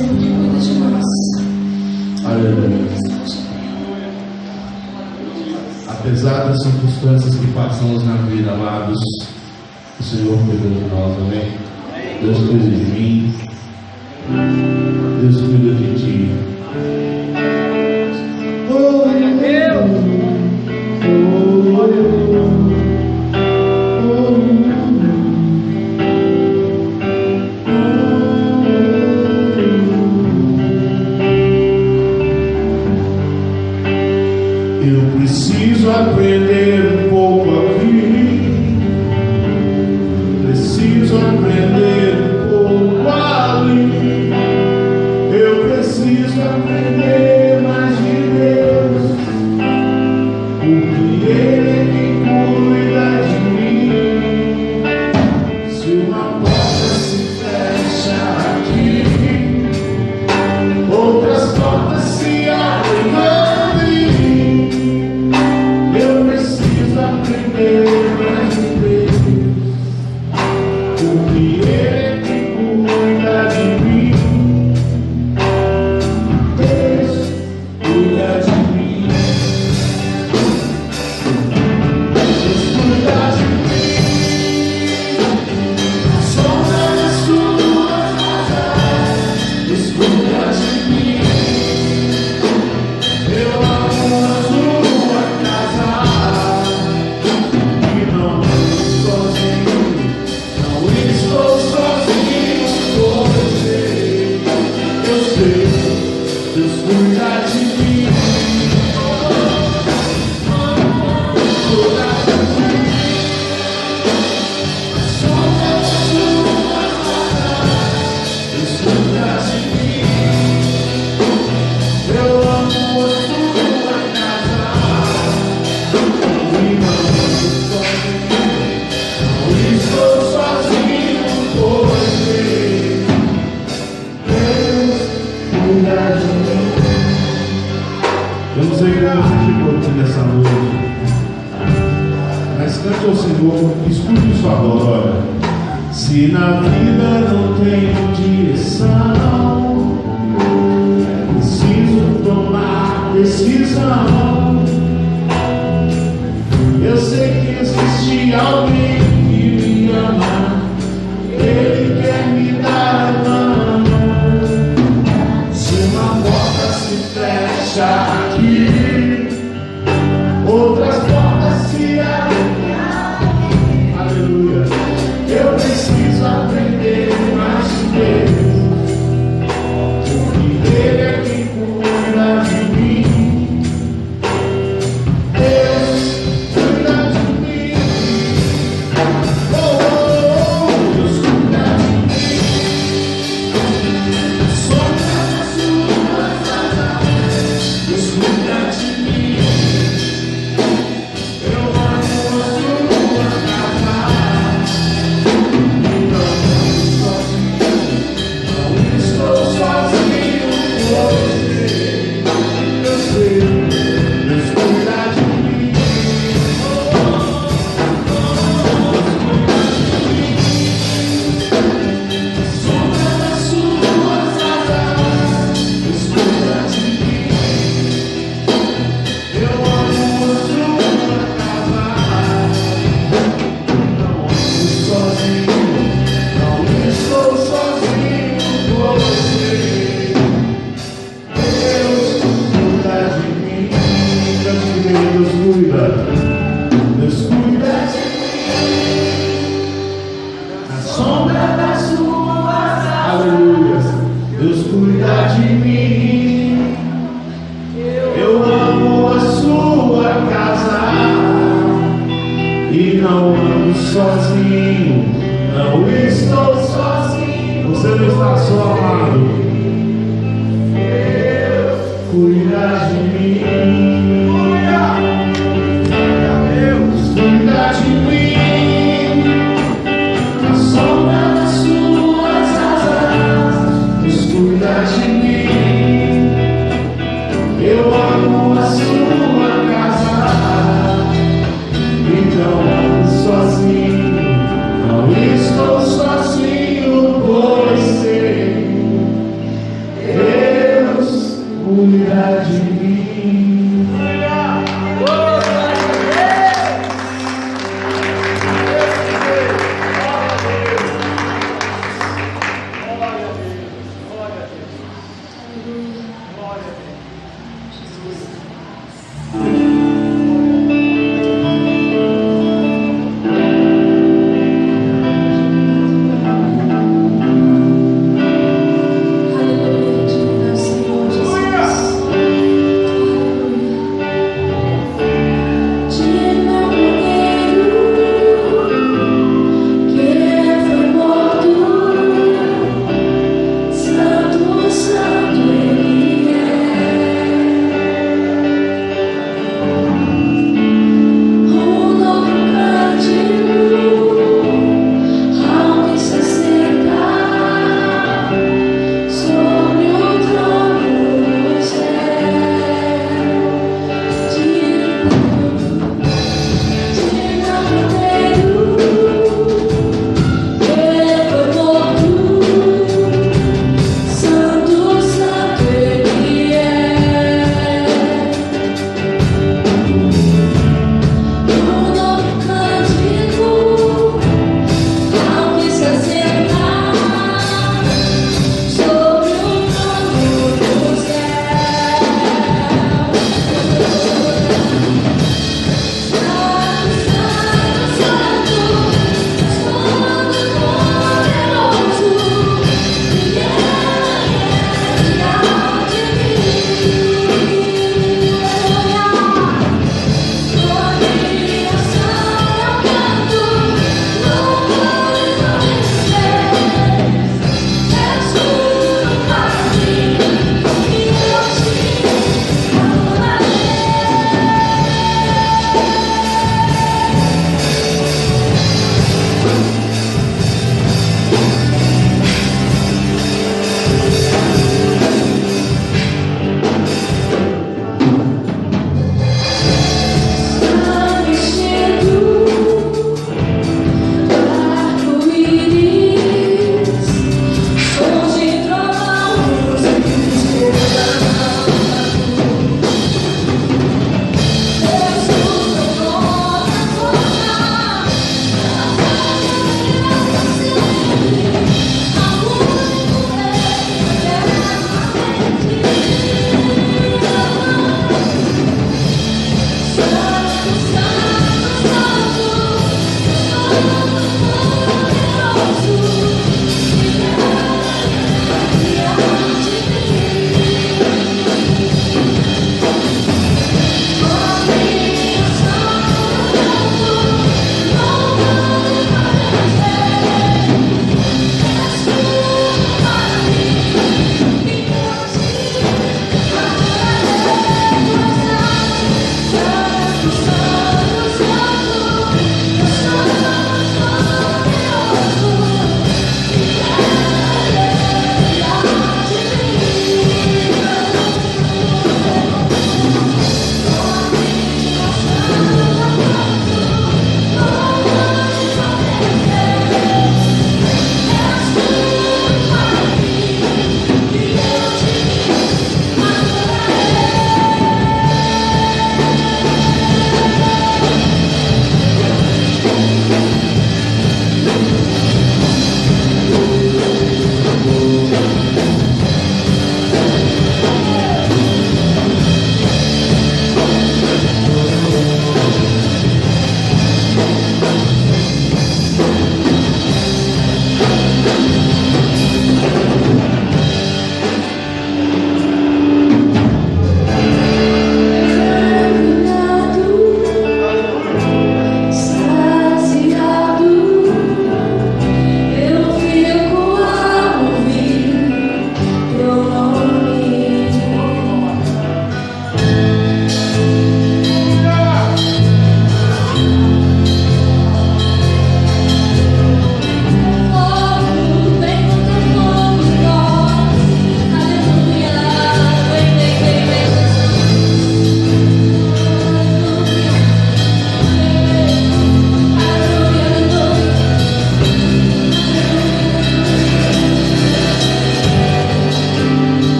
sempre cuida de nós. Aleluia. Apesar das circunstâncias que passamos na vida, amados, o Senhor cuida de nós, amém? Deus cuida de mim, Deus cuida de ti. Glória a Deus. Eu preciso aprender um pouco a viver, preciso aprender um pouco a ler, eu preciso aprender mais de Deus, porque Ele é quem cuida de mim. Se uma porta se fecha aqui, outras portas se abrem. Eu não sei como você chegou aqui nessa noite, mas cante ao Senhor, escute isso agora, olha. Se na vida não tenho direção, é preciso tomar decisão. Eu sei que existe alguém que me ama, Ele quer me dar a mão. Se uma porta se fecha aqui, outras portas se abrem. Aleluia. Eu preciso aprender mais de Deus, porque Ele é quem cuida de mim. Deus cuida de mim. Oh, Deus cuida de mim. Sombra das suas asas, Deus cuida de mim. Eu amo a sua casa e não estou sozinho, pois eu sei, Deus cuida de mim. Sombra das suas asas, Deus cuida de mim. Eu amo a sua casa, não ando sozinho, não estou sozinho, pois Deus cuida de mim. Cante comigo, Deus cuida de mim. Na sombra das suas asas, aleluia, Deus cuida de mim. Eu amo a sua casa e não ando sozinho, não estou sozinho. Você não está só, amado. Deus cuida de mim. Deus cuida de mim. Na sombra das suas asas, Deus cuida de mim. Eu amo a sua casa e não ando sozinho, não estou sozinho, pois sei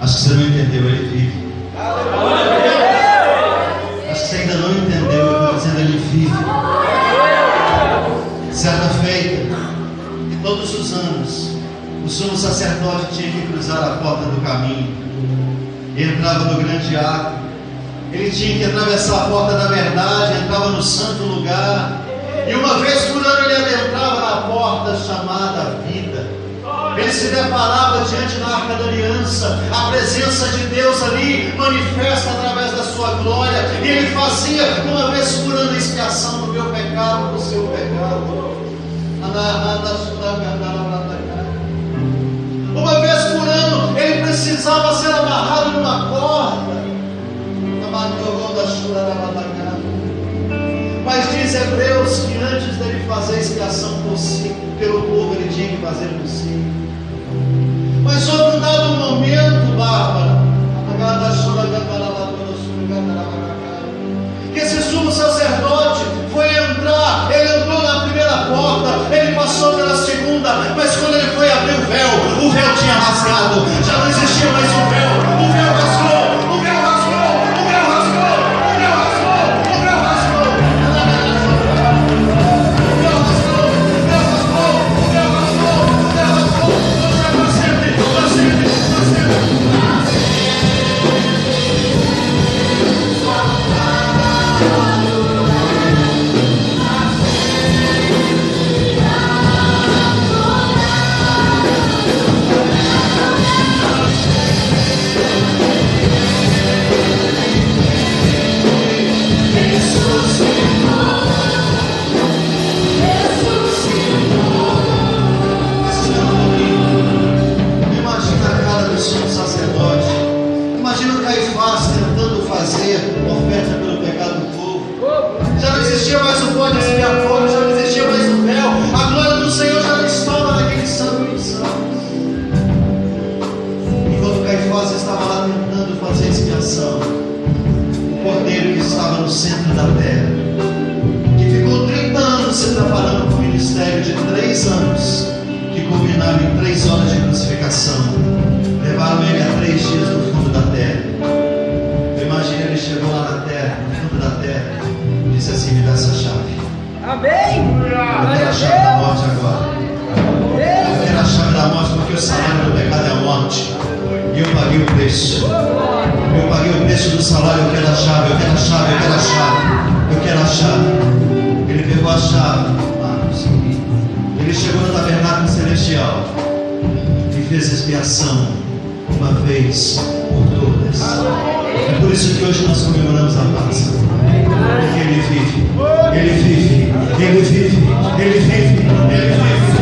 Acho que você não entendeu, ele vive. Acho que você ainda não entendeu, eu estou dizendo, ele vive. Certa feita, e todos os anos, o sumo sacerdote tinha que cruzar a porta do caminho. E entrava no grande ato. Ele tinha que atravessar a porta da verdade, entrava no santo lugar. E uma vez por ano ele adentrava na porta chamada vida. Ele se deparava diante da arca da aliança. A presença de Deus ali manifesta através da sua glória. E ele fazia uma vez por ano a expiação do meu pecado, do seu pecado. Uma vez por ano ele precisava ser amarrado numa corda. Mas diz Hebreus que antes dele fazer a expiação pelo povo, ele tinha que fazer por si. Mas houve um dado momento, Bárbara, que esse sumo sacerdote foi entrar. Ele entrou na primeira porta, ele passou pela segunda, mas quando ele foi abrir o véu tinha rasgado. Já não existia mais o véu rasgou. Oferta pelo pecado do povo. Já não existia mais o bode expiatório, já não existia mais o véu. A glória do Senhor já não estava naquele santo dos santos. Enquanto Caifás estava lá tentando fazer a expiação, o cordeiro que estava no centro da terra, que ficou 30 anos se preparando para o ministério de 3 anos, que culminava em 3 horas de crucificação, levaram ele a 3 dias no fundo da terra. Imagina, ele chegou lá na terra, no fundo da terra, e disse assim: me dá essa chave. Amém. Eu quero a chave da morte agora. Eu quero a chave da morte, porque o salário do pecado é a morte. E eu paguei o preço. Eu paguei o preço do salário. Eu quero a chave, eu quero a chave, eu quero a chave. Eu quero a chave. Ele pegou a chave, Marcos. Ele chegou no tabernáculo celestial e fez expiação uma vez por todas. É por isso que hoje nós comemoramos a Páscoa. Porque Ele vive, Ele vive, Ele vive, Ele vive, Ele vive.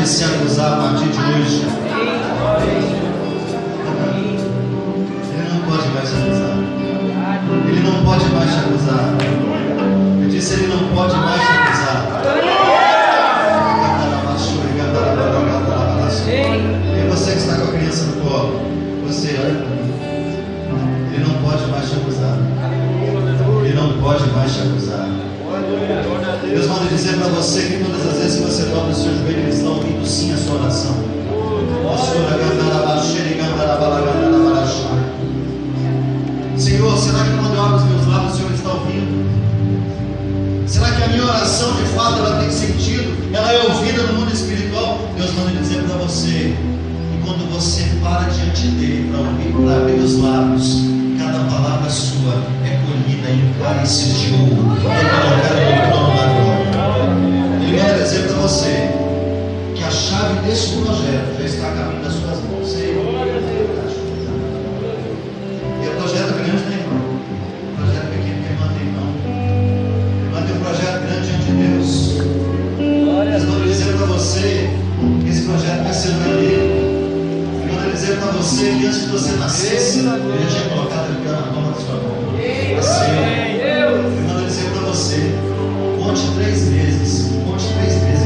Se acusar a partir de hoje. Ele não pode mais te acusar. Ele não pode mais te acusar. Eu disse, ele não pode mais te acusar. E você que está com a criança no colo, você, ele não pode mais te acusar. Ele não pode mais te acusar. Deus manda dizer para você que todas as vezes que você dobra o seu joelho, eles estão ouvindo sim a sua oração. A sua te dê para abrir os lábios. Cada palavra sua é colhida em cálices de ouro e colocada no trono da glória. Ele manda dizer para você que a chave desse projeto já está a caminho das suas mãos. Senhor, e o projeto grande, né, irmão? O projeto pequeno que manda, irmão. Ele manda um projeto grande diante de Deus. Mas eu vou dizer para você que esse projeto vai ser verdadeiro. Eu vou dizer para você que antes de você nascesse, ele já tinha colocado ele na palma da sua mão. Eu vou dizer para você, conte 3 vezes, e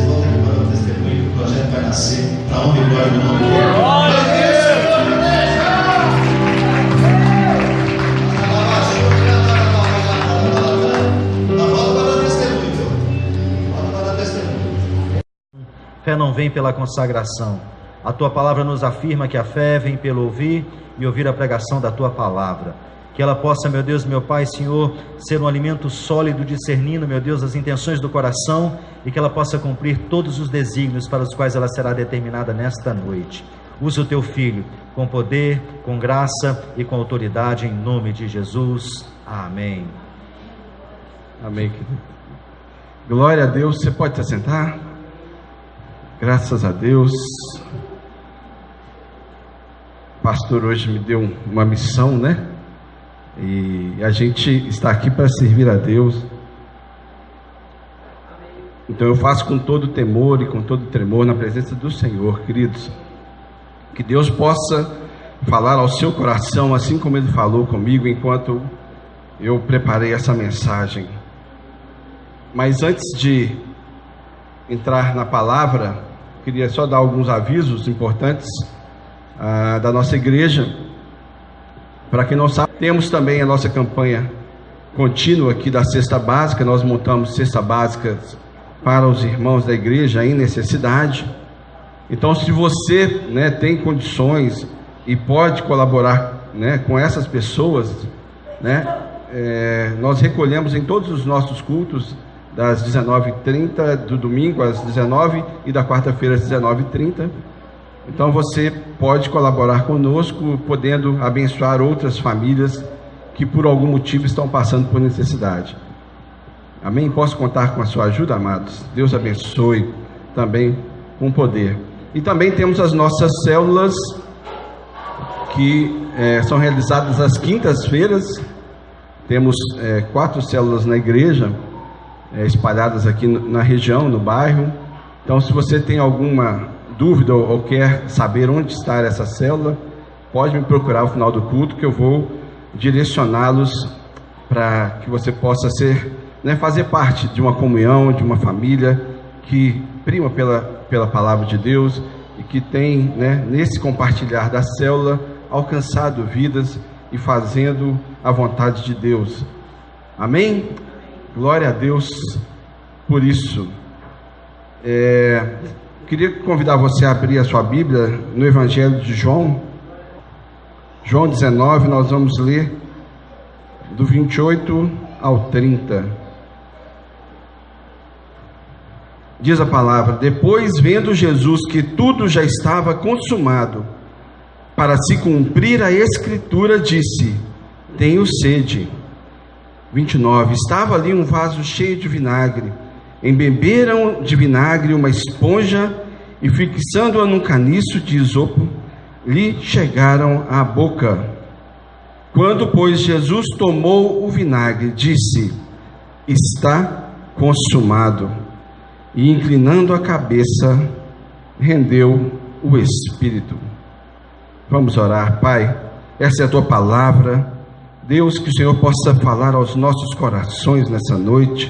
volta aqui para o testemunho, que o projeto vai nascer para a honra e glória do nome de Deus. Fé não vem pela consagração. A tua palavra nos afirma que a fé vem pelo ouvir e ouvir a pregação da tua palavra. Que ela possa, meu Deus, meu Pai, Senhor, ser um alimento sólido, discernindo, meu Deus, as intenções do coração, e que ela possa cumprir todos os desígnios para os quais ela será determinada nesta noite. Usa o teu filho com poder, com graça e com autoridade, em nome de Jesus. Amém. Amém, querido. Glória a Deus. Você pode se assentar? Graças a Deus. O pastor hoje me deu uma missão, né? E a gente está aqui para servir a Deus. Então eu faço com todo temor e com todo tremor na presença do Senhor, queridos. Que Deus possa falar ao seu coração, assim como Ele falou comigo enquanto eu preparei essa mensagem. Mas antes de entrar na palavra, queria só dar alguns avisos importantes da nossa igreja. Para quem não sabe, temos também a nossa campanha contínua aqui da cesta básica. Nós montamos cesta básica para os irmãos da igreja em necessidade. Então, se você, né, tem condições e pode colaborar, né, com essas pessoas, né, nós recolhemos em todos os nossos cultos, das 19h30 do domingo às 19h e da quarta-feira às 19h30. Então você pode colaborar conosco, podendo abençoar outras famílias que por algum motivo estão passando por necessidade. Amém? Posso contar com a sua ajuda, amados? Deus abençoe também com poder. E também temos as nossas células que são realizadas às quintas-feiras. Temos 4 células na igreja, espalhadas aqui na região, no bairro. Então, se você tem alguma dúvida ou quer saber onde está essa célula, pode me procurar ao final do culto, que eu vou direcioná-los para que você possa fazer parte de uma comunhão, de uma família que prima pela palavra de Deus e que tem, nesse compartilhar da célula, alcançado vidas e fazendo a vontade de Deus. Amém? Glória a Deus por isso. Queria convidar você a abrir a sua Bíblia no Evangelho de João. João 19, nós vamos ler do 28 ao 30. Diz a palavra: depois, vendo Jesus que tudo já estava consumado, para se cumprir a Escritura, disse: tenho sede. 29. Estava ali um vaso cheio de vinagre. Embeberam de vinagre uma esponja e, fixando-a num caniço de isopo, lhe chegaram à boca. Quando, pois, Jesus tomou o vinagre, disse: está consumado. E, inclinando a cabeça, rendeu o Espírito. Vamos orar. Pai, essa é a tua palavra. Deus, que o Senhor possa falar aos nossos corações nessa noite,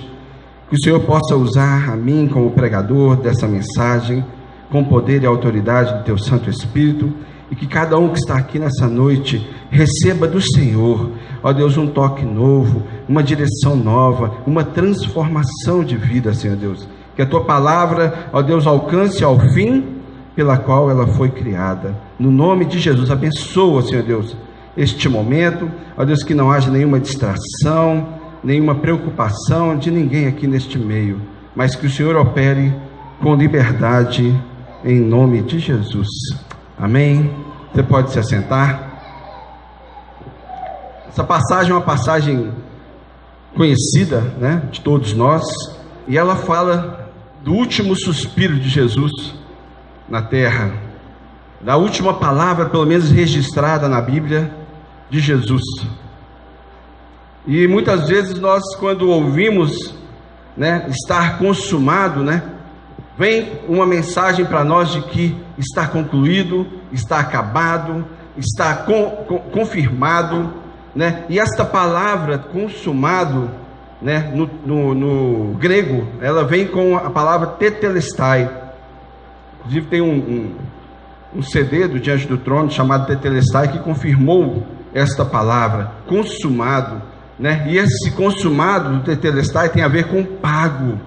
que o Senhor possa usar a mim como pregador dessa mensagem, com poder e autoridade do teu Santo Espírito, e que cada um que está aqui nessa noite receba do Senhor, ó Deus, um toque novo, uma direção nova, uma transformação de vida, Senhor Deus. Que a tua palavra, ó Deus, alcance ao fim pela qual ela foi criada. No nome de Jesus, abençoa, Senhor Deus, este momento, ó Deus, que não haja nenhuma distração, nenhuma preocupação de ninguém aqui neste meio, mas que o Senhor opere com liberdade, em nome de Jesus. Amém Você pode se assentar. Essa passagem é uma passagem conhecida, né, de todos nós, e ela fala do último suspiro de Jesus na terra, da última palavra, pelo menos registrada na Bíblia, de Jesus. E muitas vezes nós, quando ouvimos, né, estar consumado, né, vem uma mensagem para nós de que está concluído, está acabado, está confirmado, né? E esta palavra consumado, né, no grego, ela vem com a palavra tetelestai. Inclusive tem um CD do Diante do Trono chamado Tetelestai que confirmou esta palavra, consumado, né? E esse consumado do Tetelestai tem a ver com pago,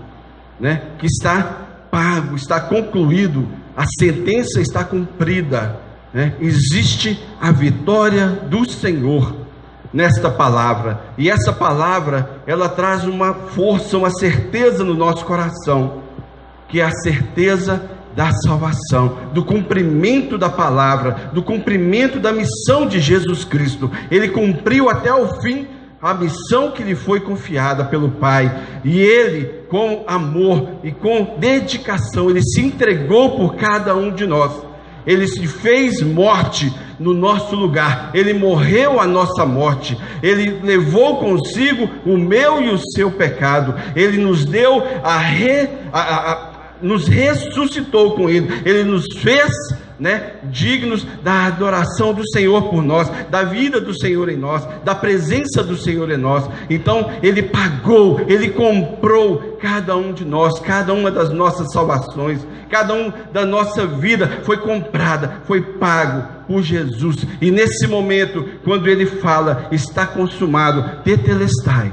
né? Que está pago, está concluído, a sentença está cumprida, né? Existe a vitória do Senhor nesta palavra, e essa palavra, ela traz uma força, uma certeza no nosso coração, que é a certeza da salvação, do cumprimento da palavra, do cumprimento da missão de Jesus Cristo. Ele cumpriu até o fim a missão que lhe foi confiada pelo Pai, e ele, com amor e com dedicação, ele se entregou por cada um de nós. Ele se fez morte no nosso lugar, ele morreu a nossa morte, ele levou consigo o meu e o seu pecado, ele nos deu nos ressuscitou com ele nos fez, né, dignos da adoração do Senhor por nós, da vida do Senhor em nós, da presença do Senhor em nós. Então ele pagou, ele comprou cada um de nós, cada uma das nossas salvações, cada um da nossa vida foi comprada, foi pago por Jesus. E nesse momento, quando ele fala, está consumado, tetelestai,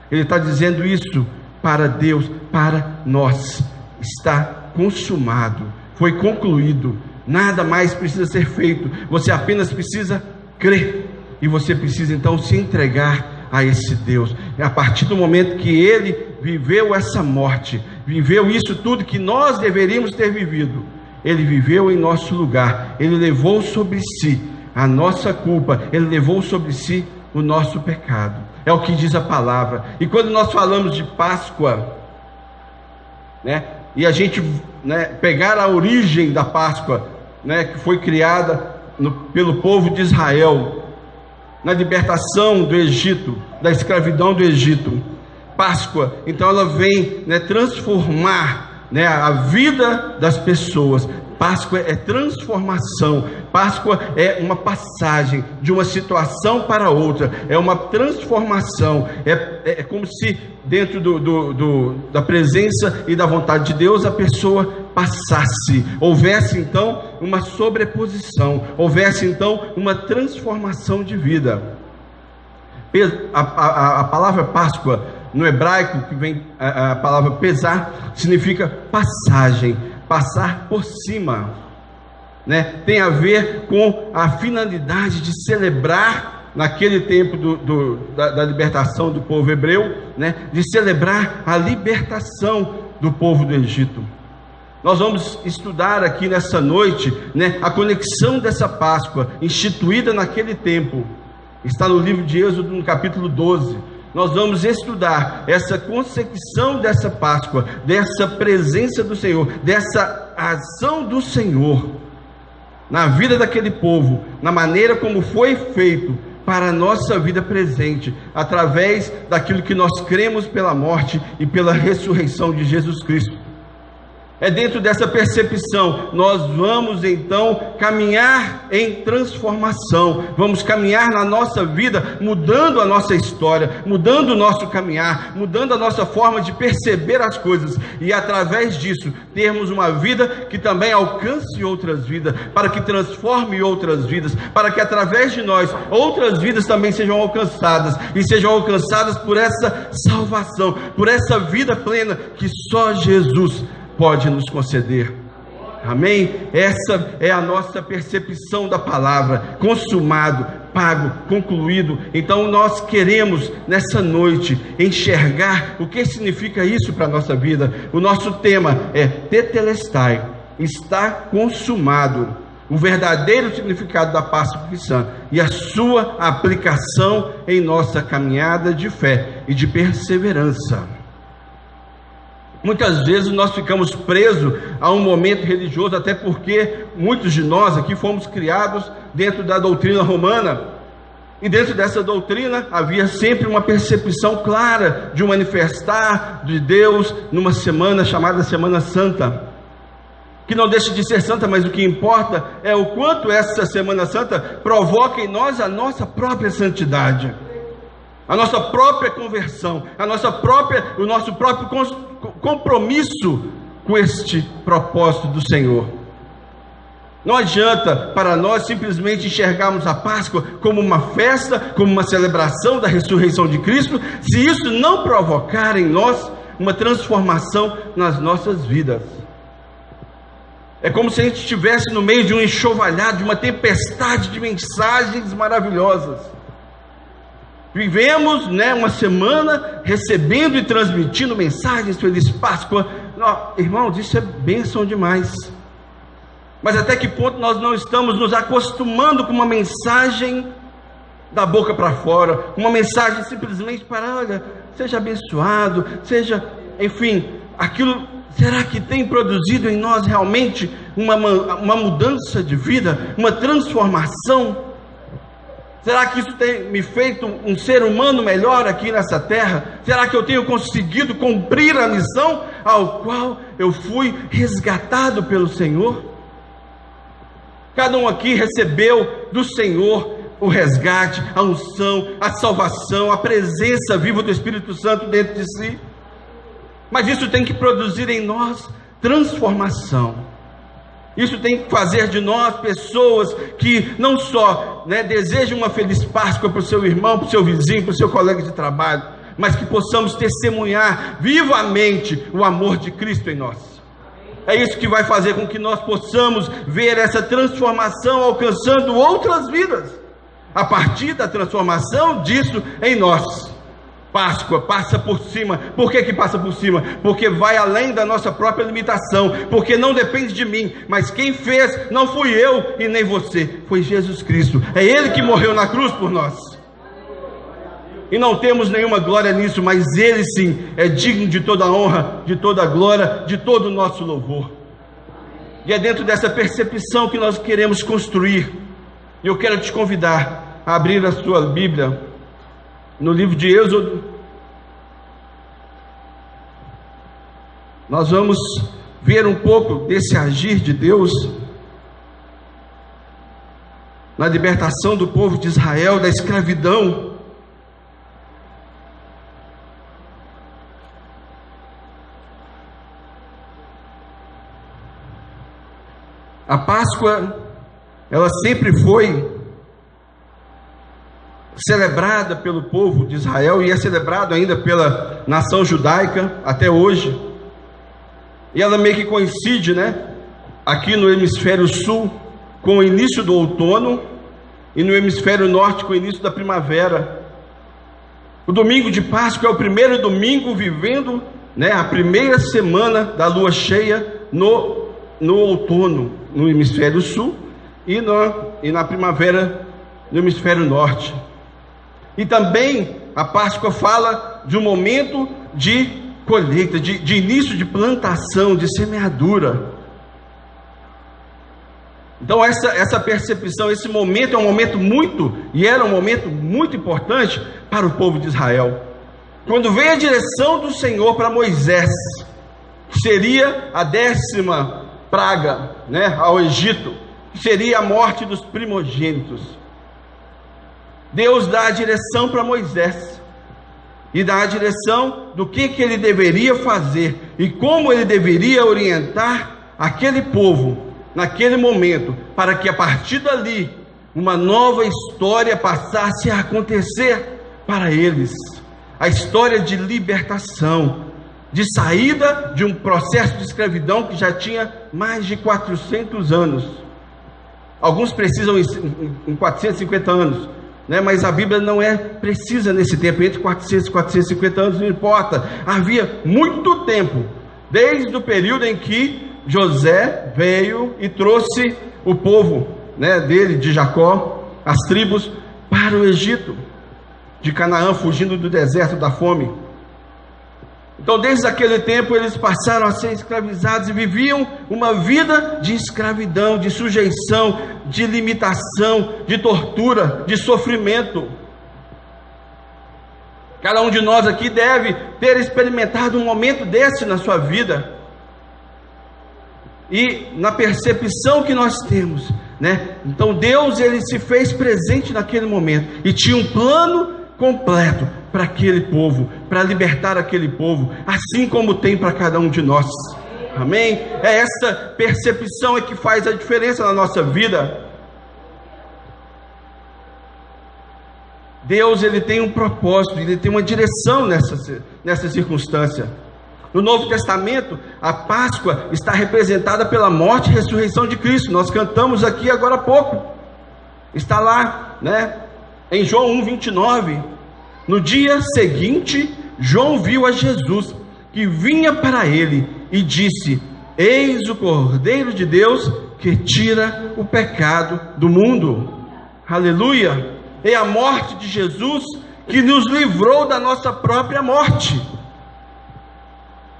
ele está dizendo isso para Deus, para nós. Está consumado, foi concluído, nada mais precisa ser feito, você apenas precisa crer, e você precisa então se entregar a esse Deus. É a partir do momento que ele viveu essa morte, viveu isso tudo que nós deveríamos ter vivido, ele viveu em nosso lugar, ele levou sobre si a nossa culpa, ele levou sobre si o nosso pecado, é o que diz a palavra. E quando nós falamos de Páscoa, né, e a gente, né, pegar a origem da Páscoa, né, que foi criada pelo povo de Israel, na libertação do Egito, da escravidão do Egito. Páscoa, então ela vem, né, transformar, né, a vida das pessoas. Páscoa é transformação, Páscoa é uma passagem de uma situação para outra, é uma transformação, é como se dentro da presença e da vontade de Deus a pessoa passasse, houvesse então uma sobreposição, houvesse então uma transformação de vida. A palavra Páscoa no hebraico, que vem a palavra pesar, significa passagem, passar por cima, né? Tem a ver com a finalidade de celebrar, naquele tempo da libertação do povo hebreu, né? De celebrar a libertação do povo do Egito. Nós vamos estudar aqui nessa noite, né, a conexão dessa Páscoa instituída naquele tempo. Está no livro de Êxodo, no capítulo 12. Nós vamos estudar essa concepção dessa Páscoa, dessa presença do Senhor, dessa ação do Senhor na vida daquele povo, na maneira como foi feito para a nossa vida presente, através daquilo que nós cremos pela morte e pela ressurreição de Jesus Cristo. É dentro dessa percepção, nós vamos então caminhar em transformação, vamos caminhar na nossa vida, mudando a nossa história, mudando o nosso caminhar, mudando a nossa forma de perceber as coisas, e através disso, termos uma vida que também alcance outras vidas, para que transforme outras vidas, para que através de nós, outras vidas também sejam alcançadas, e sejam alcançadas por essa salvação, por essa vida plena que só Jesus pode nos conceder. Amém? Essa é a nossa percepção da palavra, consumado, pago, concluído. Então nós queremos nessa noite enxergar o que significa isso para a nossa vida. O nosso tema é tetelestai, está consumado. o verdadeiro significado da Páscoa cristã e a sua aplicação em nossa caminhada de fé e de perseverança. Muitas vezes nós ficamos presos a um momento religioso, até porque muitos de nós aqui fomos criados dentro da doutrina romana, e dentro dessa doutrina havia sempre uma percepção clara de um manifestar de Deus numa semana chamada Semana Santa, que não deixa de ser santa, mas o que importa é o quanto essa Semana Santa provoca em nós a nossa própria santidade, a nossa própria conversão, o nosso próprio compromisso com este propósito do Senhor. Não adianta para nós simplesmente enxergarmos a Páscoa como uma festa, como uma celebração da ressurreição de Cristo, se isso não provocar em nós uma transformação nas nossas vidas. É como se a gente estivesse no meio de um enxovalhado, de uma tempestade de mensagens maravilhosas. Vivemos, uma semana recebendo e transmitindo mensagens, Feliz Páscoa. Irmãos, isso é bênção demais. Mas até que ponto nós não estamos nos acostumando com uma mensagem da boca para fora, uma mensagem simplesmente para, olha, seja abençoado, enfim, aquilo, será que tem produzido em nós realmente uma mudança de vida, uma transformação? Será que isso tem me feito um ser humano melhor aqui nessa terra? Será que eu tenho conseguido cumprir a missão ao qual eu fui resgatado pelo Senhor? Cada um aqui recebeu do Senhor o resgate, a unção, a salvação, a presença viva do Espírito Santo dentro de si. Mas isso tem que produzir em nós transformação. Isso tem que fazer de nós pessoas que não só desejam uma feliz Páscoa para o seu irmão, para o seu vizinho, para o seu colega de trabalho, mas que possamos testemunhar vivamente o amor de Cristo em nós. É isso que vai fazer com que nós possamos ver essa transformação alcançando outras vidas, a partir da transformação disso em nós. Páscoa passa por cima. Por que passa por cima? Porque vai além da nossa própria limitação, porque não depende de mim, mas quem fez não fui eu e nem você, foi Jesus Cristo. É Ele que morreu na cruz por nós. E não temos nenhuma glória nisso, mas Ele sim é digno de toda a honra, de toda a glória, de todo o nosso louvor. E é dentro dessa percepção que nós queremos construir. E eu quero te convidar a abrir a sua Bíblia no livro de Êxodo. Nós vamos ver um pouco desse agir de Deus na libertação do povo de Israel da escravidão. A Páscoa, ela sempre foi celebrada pelo povo de Israel e é celebrado ainda pela nação judaica até hoje. E ela meio que coincide, aqui no hemisfério sul com o início do outono e no hemisfério norte com o início da primavera. O domingo de Páscoa é o primeiro domingo vivendo, a primeira semana da lua cheia no outono, no hemisfério sul, e na primavera no hemisfério norte. E também a Páscoa fala de um momento de colheita, de início de plantação, de semeadura. Então essa percepção, esse momento era um momento muito importante para o povo de Israel. Quando veio a direção do Senhor para Moisés, seria a 10ª praga, ao Egito, que seria a morte dos primogênitos. Deus dá a direção para Moisés e dá a direção do que ele deveria fazer e como ele deveria orientar aquele povo naquele momento, para que a partir dali uma nova história passasse a acontecer para eles. A história de libertação, de saída de um processo de escravidão que já tinha mais de 400 anos. Alguns precisam em 450 anos, mas a Bíblia não é precisa nesse tempo, entre 400 e 450 anos, não importa. Havia muito tempo, desde o período em que José veio e trouxe o povo, né, dele, de Jacó, as tribos, para o Egito, de Canaã, fugindo do deserto da fome. Então, desde aquele tempo, eles passaram a ser escravizados e viviam uma vida de escravidão, de sujeição, de limitação, de tortura, de sofrimento. Cada um de nós aqui deve ter experimentado um momento desse na sua vida. E na percepção que nós temos, né? Então Deus, ele se fez presente naquele momento e tinha um plano completo para aquele povo, para libertar aquele povo, assim como tem para cada um de nós. Amém? É essa percepção é que faz a diferença na nossa vida. Deus, ele tem um propósito, ele tem uma direção nessa circunstância. No Novo Testamento, a Páscoa está representada pela morte e ressurreição de Cristo. Nós cantamos aqui agora há pouco. Está lá, né? Em João 1:29. No dia seguinte, João viu a Jesus, que vinha para ele, e disse: Eis o Cordeiro de Deus, que tira o pecado do mundo. Aleluia! É a morte de Jesus que nos livrou da nossa própria morte.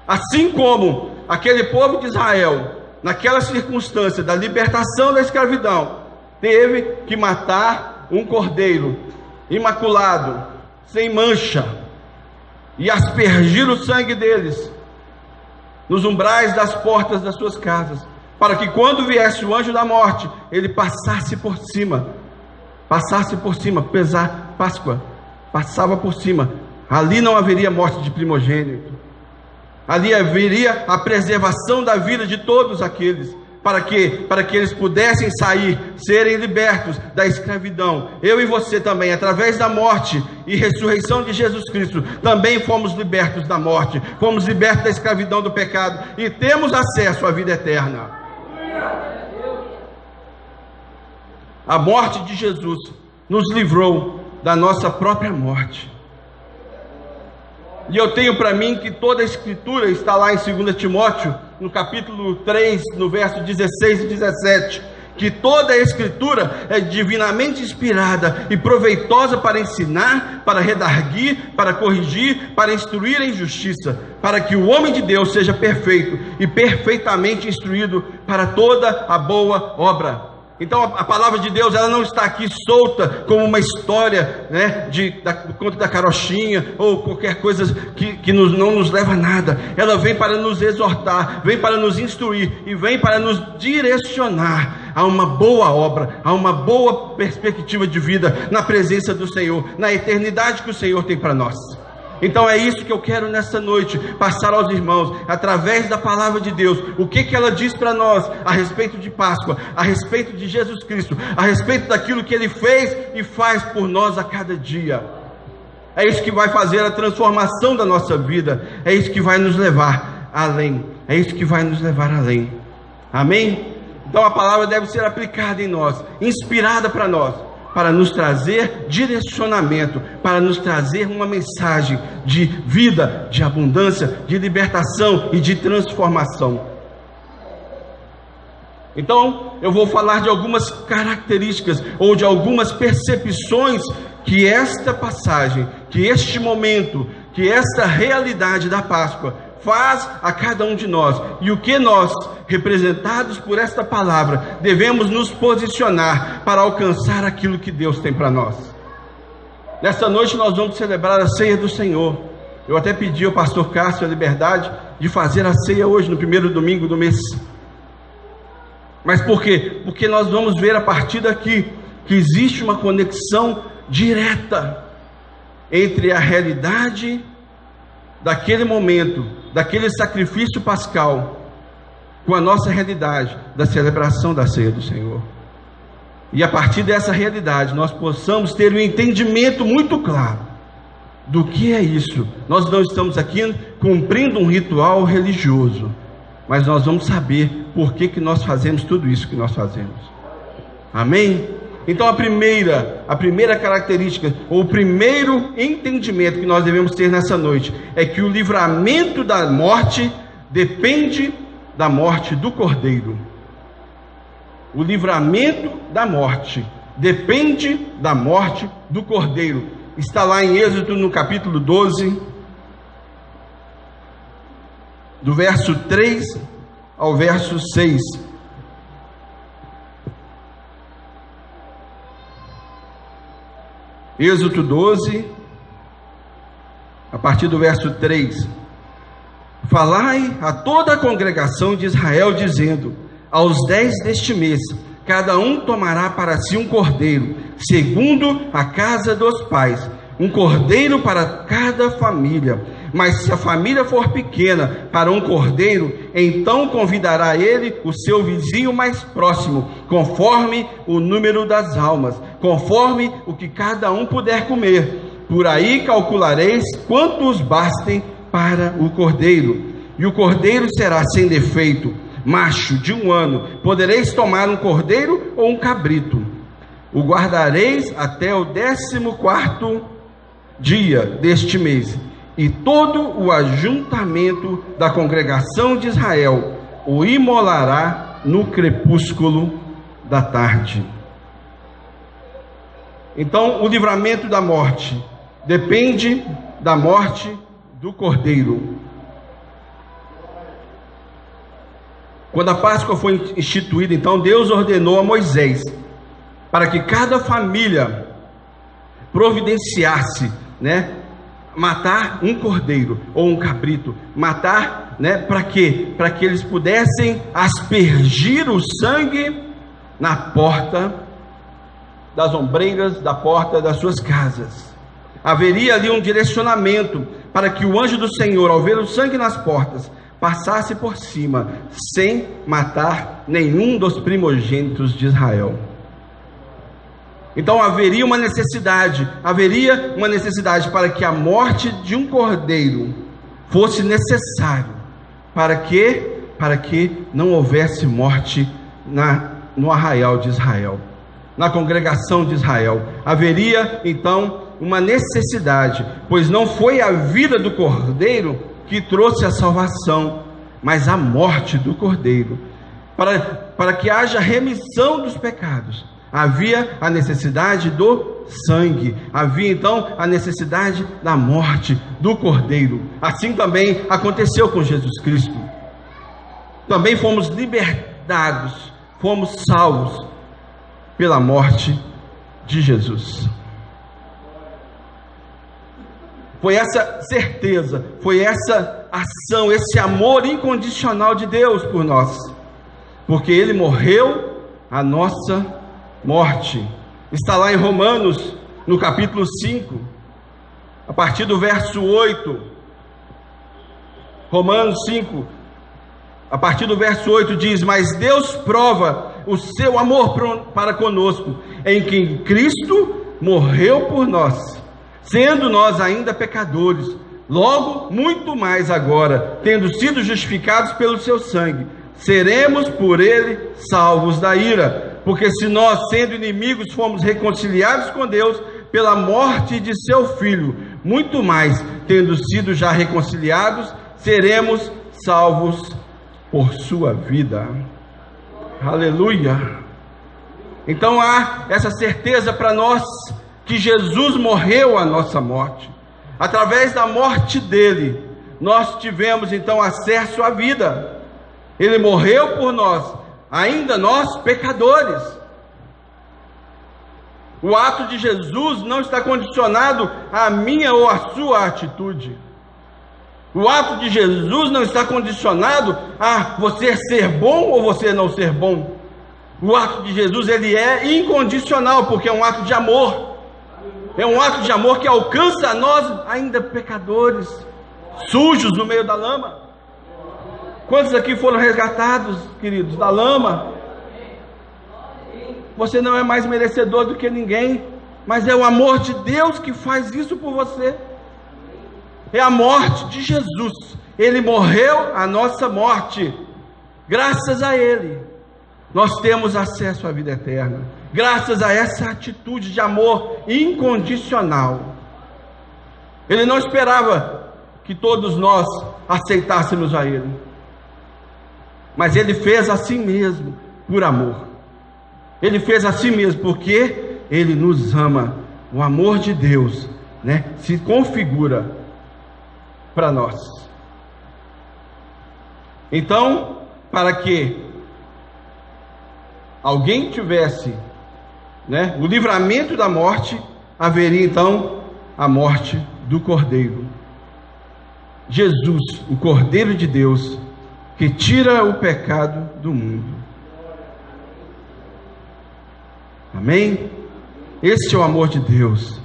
Assim como aquele povo de Israel, naquela circunstância da libertação da escravidão, teve que matar um cordeiro imaculado, sem mancha, e aspergir o sangue deles nos umbrais das portas das suas casas, para que quando viesse o anjo da morte, ele passasse por cima, Páscoa, passava por cima. Ali não haveria morte de primogênito. Ali haveria a preservação da vida de todos aqueles, para que eles pudessem sair, serem libertos da escravidão. Eu e você também, através da morte e ressurreição de Jesus Cristo, também fomos libertos da morte, fomos libertos da escravidão do pecado e temos acesso à vida eterna. A morte de Jesus nos livrou da nossa própria morte. E eu tenho para mim que toda a Escritura está lá em 2 Timóteo, no capítulo 3, no verso 16 e 17, que toda a Escritura é divinamente inspirada e proveitosa para ensinar, para redarguir, para corrigir, para instruir em justiça, para que o homem de Deus seja perfeito e perfeitamente instruído para toda a boa obra. Então a palavra de Deus, ela não está aqui solta como uma história, né, do conto da carochinha ou qualquer coisa que não nos leva a nada. Ela vem para nos exortar, vem para nos instruir e vem para nos direcionar a uma boa obra, a uma boa perspectiva de vida na presença do Senhor, na eternidade que o Senhor tem para nós. Então é isso que eu quero nessa noite passar aos irmãos, através da palavra de Deus, o que ela diz para nós a respeito de Páscoa, a respeito de Jesus Cristo, a respeito daquilo que Ele fez e faz por nós a cada dia. É isso que vai fazer a transformação da nossa vida, é isso que vai nos levar além, é isso que vai nos levar além. Amém? Então a palavra deve ser aplicada em nós, inspirada para nós, para nos trazer direcionamento, para nos trazer uma mensagem de vida, de abundância, de libertação e de transformação. Então, eu vou falar de algumas características ou de algumas percepções que esta passagem, que este momento, que esta realidade da Páscoa faz a cada um de nós, e o que nós, representados por esta palavra, devemos nos posicionar para alcançar aquilo que Deus tem para nós. Nesta noite nós vamos celebrar a ceia do Senhor. Eu até pedi ao pastor Cássio a liberdade de fazer a ceia hoje, no primeiro domingo do mês. Mas por quê? Porque nós vamos ver a partir daqui que existe uma conexão direta entre a realidade daquele momento, daquele sacrifício pascal, com a nossa realidade da celebração da ceia do Senhor. E a partir dessa realidade nós possamos ter um entendimento muito claro do que é isso. Nós não estamos aqui cumprindo um ritual religioso, mas nós vamos saber por que nós fazemos tudo isso que nós fazemos. Amém? Então a primeira característica, ou o primeiro entendimento que nós devemos ter nessa noite, é que o livramento da morte depende da morte do Cordeiro. O livramento da morte depende da morte do Cordeiro. Está lá em Êxodo, no capítulo 12, do verso 3 ao verso 6. Êxodo 12, a partir do verso 3. Falai a toda a congregação de Israel, dizendo: aos 10 deste mês, cada um tomará para si um cordeiro, segundo a casa dos pais, um cordeiro para cada família. Mas se a família for pequena para um cordeiro, então convidará ele o seu vizinho mais próximo, conforme o número das almas, conforme o que cada um puder comer. Por aí calculareis quantos bastem para o cordeiro. E o cordeiro será sem defeito, macho de 1 ano. Podereis tomar um cordeiro ou um cabrito. O guardareis até o 14º dia deste mês. E todo o ajuntamento da congregação de Israel o imolará no crepúsculo da tarde. Então, o livramento da morte depende da morte do Cordeiro. Quando a Páscoa foi instituída, então, Deus ordenou a Moisés para que cada família providenciasse, matar um cordeiro ou um cabrito. Matar, para quê? Para que eles pudessem aspergir o sangue na porta das ombreiras, da porta das suas casas. Haveria ali um direcionamento para que o anjo do Senhor, ao ver o sangue nas portas, passasse por cima, sem matar nenhum dos primogênitos de Israel. Então haveria uma necessidade para que a morte de um cordeiro fosse necessário, para que não houvesse morte no arraial de Israel, na congregação de Israel. Haveria então uma necessidade, pois não foi a vida do cordeiro que trouxe a salvação, mas a morte do cordeiro, para que haja remissão dos pecados. Havia a necessidade do sangue, havia então a necessidade da morte do cordeiro. Assim também aconteceu com Jesus Cristo. Também fomos libertados, fomos salvos pela morte de Jesus. Foi essa certeza, foi essa ação, esse amor incondicional de Deus por nós, porque Ele morreu a nossa morte. Está lá em Romanos, no capítulo 5, a partir do verso 8. Romanos 5, a partir do verso 8 diz: mas Deus prova o seu amor para conosco, em que Cristo morreu por nós, sendo nós ainda pecadores. Logo, muito mais agora, tendo sido justificados pelo seu sangue, seremos por ele salvos da ira. Porque se nós, sendo inimigos, fomos reconciliados com Deus pela morte de seu Filho, muito mais, tendo sido já reconciliados, seremos salvos por sua vida. Aleluia! Então há essa certeza para nós, que Jesus morreu a nossa morte. Através da morte dele, nós tivemos então acesso à vida. Ele morreu por nós, ainda nós pecadores. O ato de Jesus não está condicionado à minha ou à sua atitude. O ato de Jesus não está condicionado a você ser bom ou você não ser bom. O ato de Jesus, ele é incondicional, porque é um ato de amor. É um ato de amor que alcança a nós, ainda pecadores, sujos no meio da lama. Quantos aqui foram resgatados, queridos, da lama? Você não é mais merecedor do que ninguém, mas é o amor de Deus que faz isso por você. É a morte de Jesus. Ele morreu a nossa morte. Graças a Ele, nós temos acesso à vida eterna. Graças a essa atitude de amor incondicional. Ele não esperava que todos nós aceitássemos a Ele, mas Ele fez assim mesmo, por amor. Ele fez assim mesmo, porque Ele nos ama. O amor de Deus, né, se configura para nós. Então, para que alguém tivesse, né, o livramento da morte, haveria então a morte do Cordeiro. Jesus, o Cordeiro de Deus, que tira o pecado do mundo. Amém? Este é o amor de Deus.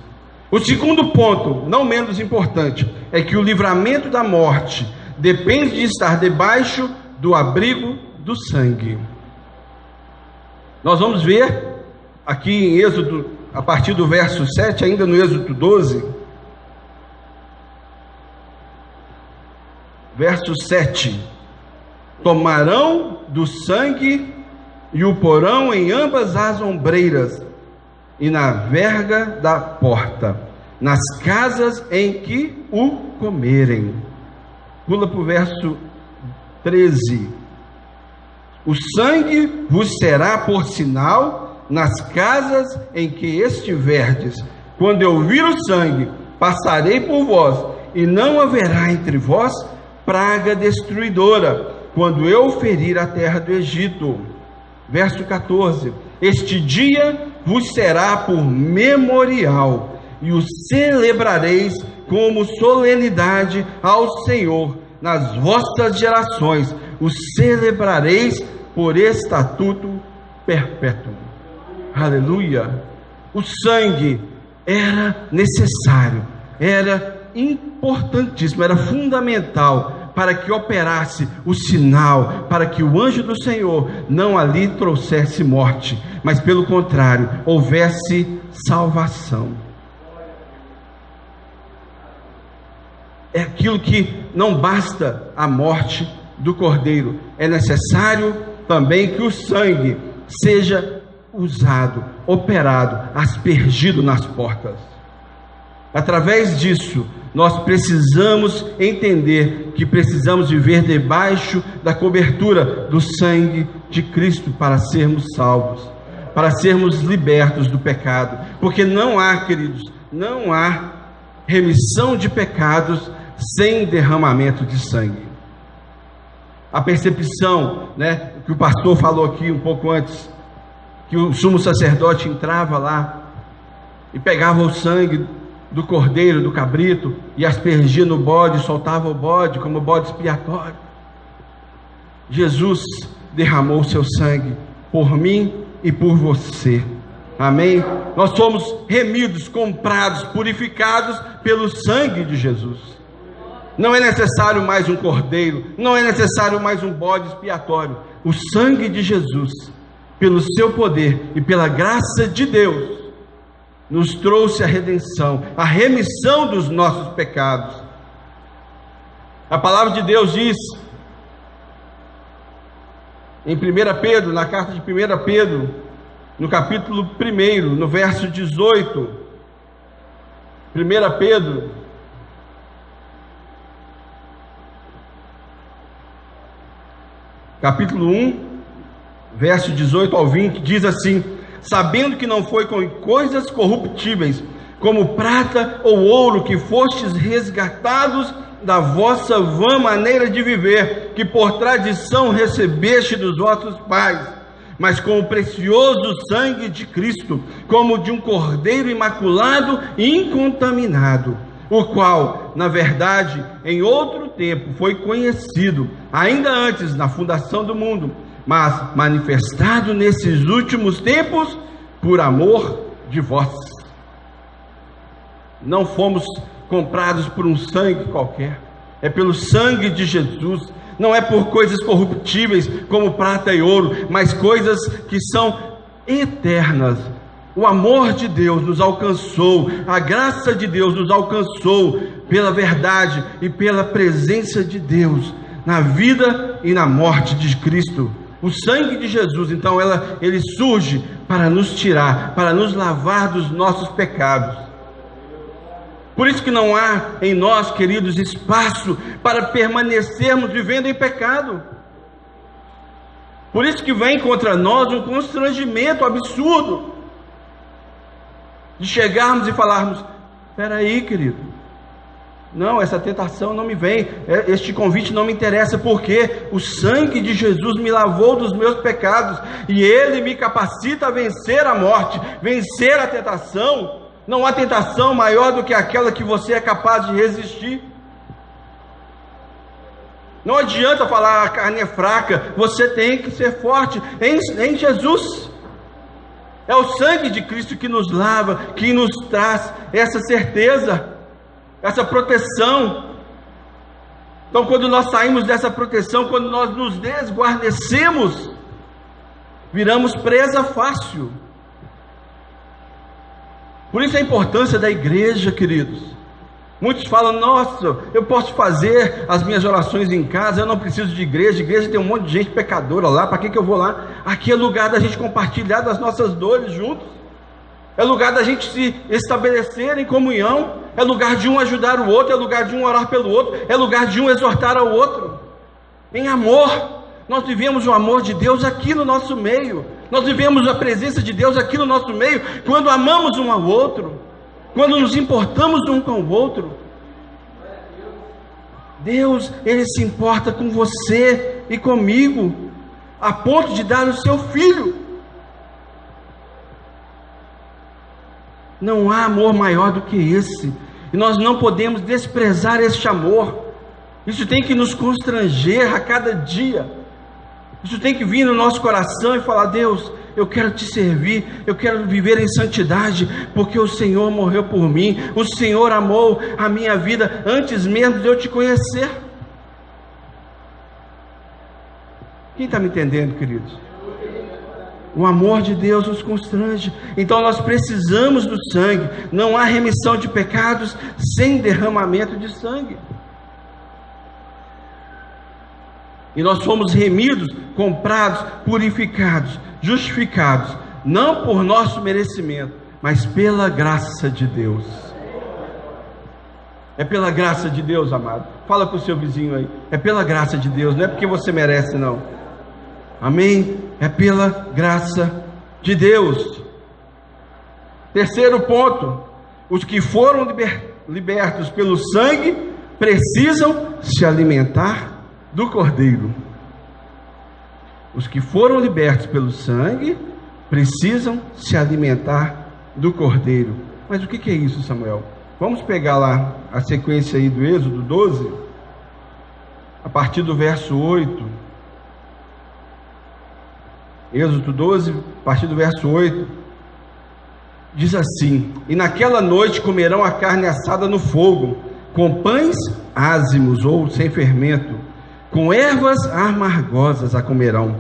O segundo ponto, não menos importante, é que o livramento da morte depende de estar debaixo do abrigo do sangue. Nós vamos ver aqui em Êxodo, a partir do verso 7, ainda no Êxodo 12, verso 7: tomarão do sangue e o porão em ambas as ombreiras e na verga da porta, nas casas em que o comerem. Pula para o verso 13: o sangue vos será por sinal nas casas em que estiverdes. Quando eu vir o sangue, passarei por vós, e não haverá entre vós praga destruidora, quando eu ferir a terra do Egito. Verso 14: este dia vos será por memorial, e o celebrareis como solenidade ao Senhor nas vossas gerações, o celebrareis por estatuto perpétuo. Aleluia! O sangue era necessário, era importantíssimo, era fundamental para que operasse o sinal, para que o anjo do Senhor não ali trouxesse morte, mas pelo contrário, houvesse salvação. É aquilo que não basta a morte do Cordeiro, é necessário também que o sangue seja usado, operado, aspergido nas portas. Através disso, nós precisamos entender que precisamos viver debaixo da cobertura do sangue de Cristo para sermos salvos, para sermos libertos do pecado, porque não há, queridos, não há remissão de pecados sem derramamento de sangue. A percepção, né, que o pastor falou aqui um pouco antes, que o sumo sacerdote entrava lá e pegava o sangue do cordeiro, do cabrito, e aspergia no bode, soltava o bode como bode expiatório. Jesus derramou o seu sangue por mim e por você. Amém? Nós somos remidos, comprados, purificados pelo sangue de Jesus. Não é necessário mais um cordeiro, não é necessário mais um bode expiatório. O sangue de Jesus, pelo seu poder e pela graça de Deus, nos trouxe a redenção, a remissão dos nossos pecados. A palavra de Deus diz em 1 Pedro, na carta de 1 Pedro, no capítulo 1, no verso 18, 1 Pedro, capítulo 1, verso 18 ao 20, diz assim: sabendo que não foi com coisas corruptíveis, como prata ou ouro, que fostes resgatados da vossa vã maneira de viver, que por tradição recebeste dos vossos pais, mas com o precioso sangue de Cristo, como de um cordeiro imaculado e incontaminado, o qual, na verdade, em outro tempo foi conhecido, ainda antes da fundação do mundo, mas manifestado nesses últimos tempos por amor de vós. Não fomos comprados por um sangue qualquer, é pelo sangue de Jesus. Não é por coisas corruptíveis como prata e ouro, mas coisas que são eternas. O amor de Deus nos alcançou, a graça de Deus nos alcançou pela verdade e pela presença de Deus na vida e na morte de Cristo. O sangue de Jesus, então, ele surge para nos tirar, para nos lavar dos nossos pecados. Por isso que não há em nós, queridos, espaço para permanecermos vivendo em pecado. Por isso que vem contra nós um constrangimento absurdo de chegarmos e falarmos: espera aí, querido, não, essa tentação não me vem, este convite não me interessa, porque o sangue de Jesus me lavou dos meus pecados, e Ele me capacita a vencer a morte, vencer a tentação. Não há tentação maior do que aquela que você é capaz de resistir. Não adianta falar: a carne é fraca. Você tem que ser forte em Jesus. É o sangue de Cristo que nos lava, que nos traz essa certeza, essa proteção. Então, quando nós saímos dessa proteção, quando nós nos desguarnecemos, viramos presa fácil. Por isso a importância da igreja, queridos. Muitos falam: nossa, eu posso fazer as minhas orações em casa, eu não preciso de igreja. Igreja tem um monte de gente pecadora lá, para que eu vou lá? Aqui é lugar da gente compartilhar das nossas dores juntos, é lugar da gente se estabelecer em comunhão, é lugar de um ajudar o outro, é lugar de um orar pelo outro, é lugar de um exortar ao outro, em amor. Nós vivemos o amor de Deus aqui no nosso meio, nós vivemos a presença de Deus aqui no nosso meio, quando amamos um ao outro, quando nos importamos um com o outro. Deus, Ele se importa com você e comigo, a ponto de dar o seu Filho. Não há amor maior do que esse, e nós não podemos desprezar este amor. Isso tem que nos constranger a cada dia, isso tem que vir no nosso coração e falar: Deus, eu quero te servir, eu quero viver em santidade, porque o Senhor morreu por mim, o Senhor amou a minha vida antes mesmo de eu te conhecer. Quem está me entendendo, queridos? O amor de Deus nos constrange. Então nós precisamos do sangue. Não há remissão de pecados sem derramamento de sangue. E nós fomos remidos, comprados, purificados, justificados, não por nosso merecimento, mas pela graça de Deus. É pela graça de Deus, amado. Fala para o seu vizinho aí: é pela graça de Deus, não é porque você merece, não. Amém? É pela graça de Deus. Terceiro ponto: os que foram libertos pelo sangue precisam se alimentar do Cordeiro. Os que foram libertos pelo sangue precisam se alimentar do Cordeiro. Mas o que é isso, Samuel? Vamos pegar lá a sequência aí do Êxodo 12, a partir do verso 8. Êxodo 12, a partir do verso 8, diz assim: e naquela noite comerão a carne assada no fogo, com pães ázimos ou sem fermento, com ervas amargosas a comerão.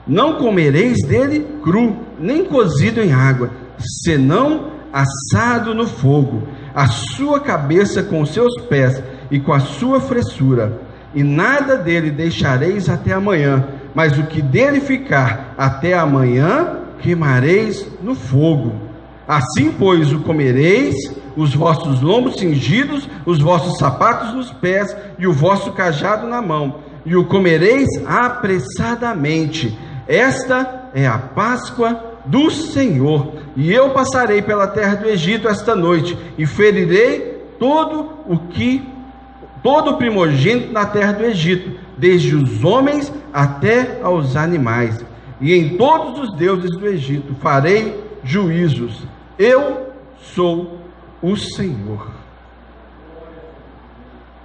Não comereis dele cru, nem cozido em água, senão assado no fogo, a sua cabeça com os seus pés e com a sua fressura. E nada dele deixareis até amanhã, mas o que dele ficar até amanhã queimareis no fogo. Assim, pois, o comereis, os vossos lombos cingidos, os vossos sapatos nos pés e o vosso cajado na mão, e o comereis apressadamente. Esta é a Páscoa do Senhor. E eu passarei pela terra do Egito esta noite, e ferirei todo o primogênito na terra do Egito, desde os homens até aos animais. E em todos os deuses do Egito farei juízos. Eu sou o Senhor.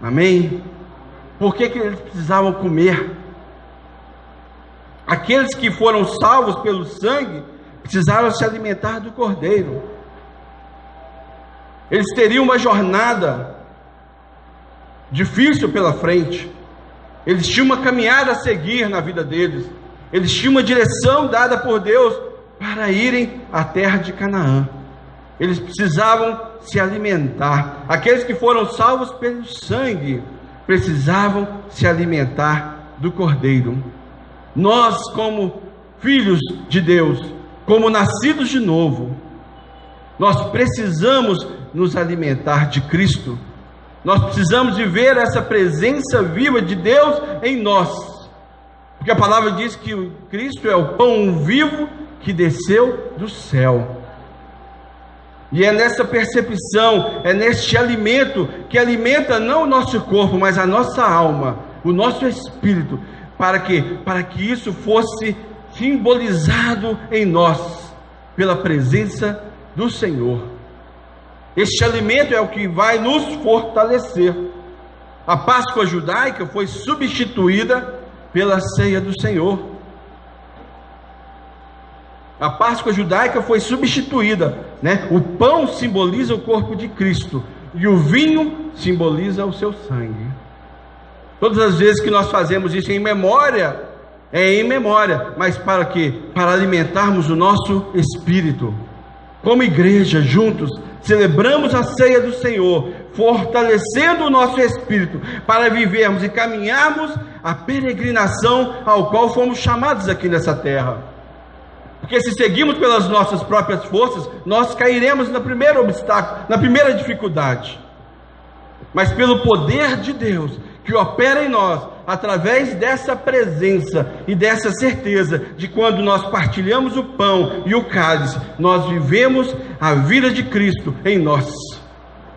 Amém? Por que eles precisavam comer? Aqueles que foram salvos pelo sangue precisaram se alimentar do Cordeiro. Eles teriam uma jornada difícil pela frente, eles tinham uma caminhada a seguir na vida deles, eles tinham uma direção dada por Deus para irem à terra de Canaã. Eles precisavam se alimentar. Aqueles que foram salvos pelo sangue precisavam se alimentar do Cordeiro. Nós, como filhos de Deus, como nascidos de novo, nós precisamos nos alimentar de Cristo. Nós precisamos de ver essa presença viva de Deus em nós, Porque a palavra diz que o Cristo é o pão vivo que desceu do céu. E é nessa percepção, é neste alimento que alimenta não o nosso corpo, mas a nossa alma, o nosso espírito, para que isso fosse simbolizado em nós pela presença do Senhor. Este alimento é o que vai nos fortalecer. A Páscoa judaica foi substituída pela ceia do Senhor. A Páscoa judaica foi substituída, né? O pão simboliza o corpo de Cristo e o vinho simboliza o seu sangue. Todas as vezes que nós fazemos isso em memória, mas para quê? Para alimentarmos o nosso espírito. Como igreja, juntos, celebramos a ceia do Senhor, fortalecendo o nosso espírito para vivermos e caminharmos a peregrinação ao qual fomos chamados aqui nessa terra. Porque se seguirmos pelas nossas próprias forças, nós cairemos no primeiro obstáculo, na primeira dificuldade. Mas pelo poder de Deus, que opera em nós, através dessa presença e dessa certeza de quando nós partilhamos o pão e o cálice, nós vivemos a vida de Cristo em nós.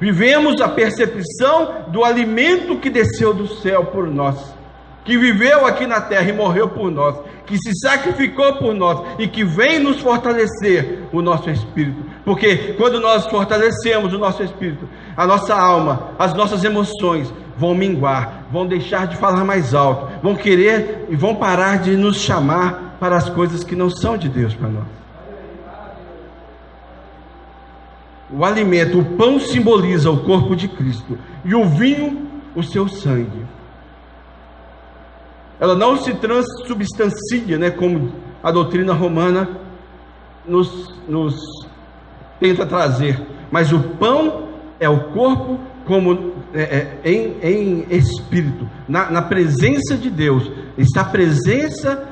Vivemos a percepção do alimento que desceu do céu por nós, que viveu aqui na terra e morreu por nós, que se sacrificou por nós e que vem nos fortalecer o nosso espírito. Porque quando nós fortalecemos o nosso espírito, a nossa alma, as nossas emoções vão minguar, vão deixar de falar mais alto, vão querer e vão parar de nos chamar para as coisas que não são de Deus para nós. O alimento, o pão simboliza o corpo de Cristo e o vinho o seu sangue. Ela não se transubstancia, né, como a doutrina romana nos tenta trazer, mas o pão é o corpo como em espírito, na presença de Deus, está a presença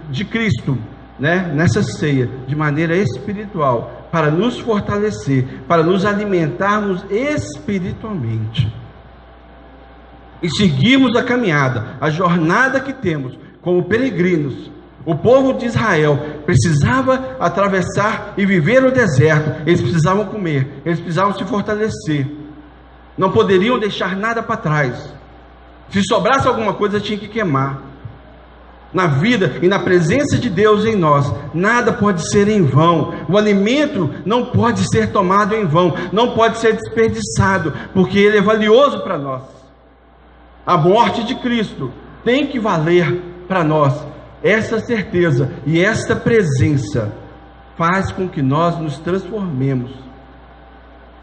de Cristo, né, nessa ceia, de maneira espiritual, para nos fortalecer, para nos alimentarmos espiritualmente. E seguimos a caminhada, a jornada que temos como peregrinos. O povo de Israel precisava atravessar e viver o deserto. Eles precisavam comer, eles precisavam se fortalecer. Não poderiam deixar nada para trás. Se sobrasse alguma coisa, tinha que queimar. Na vida e na presença de Deus em nós, nada pode ser em vão. O alimento não pode ser tomado em vão, não pode ser desperdiçado, porque ele é valioso para nós. A morte de Cristo tem que valer para nós. Essa certeza e esta presença faz com que nós nos transformemos.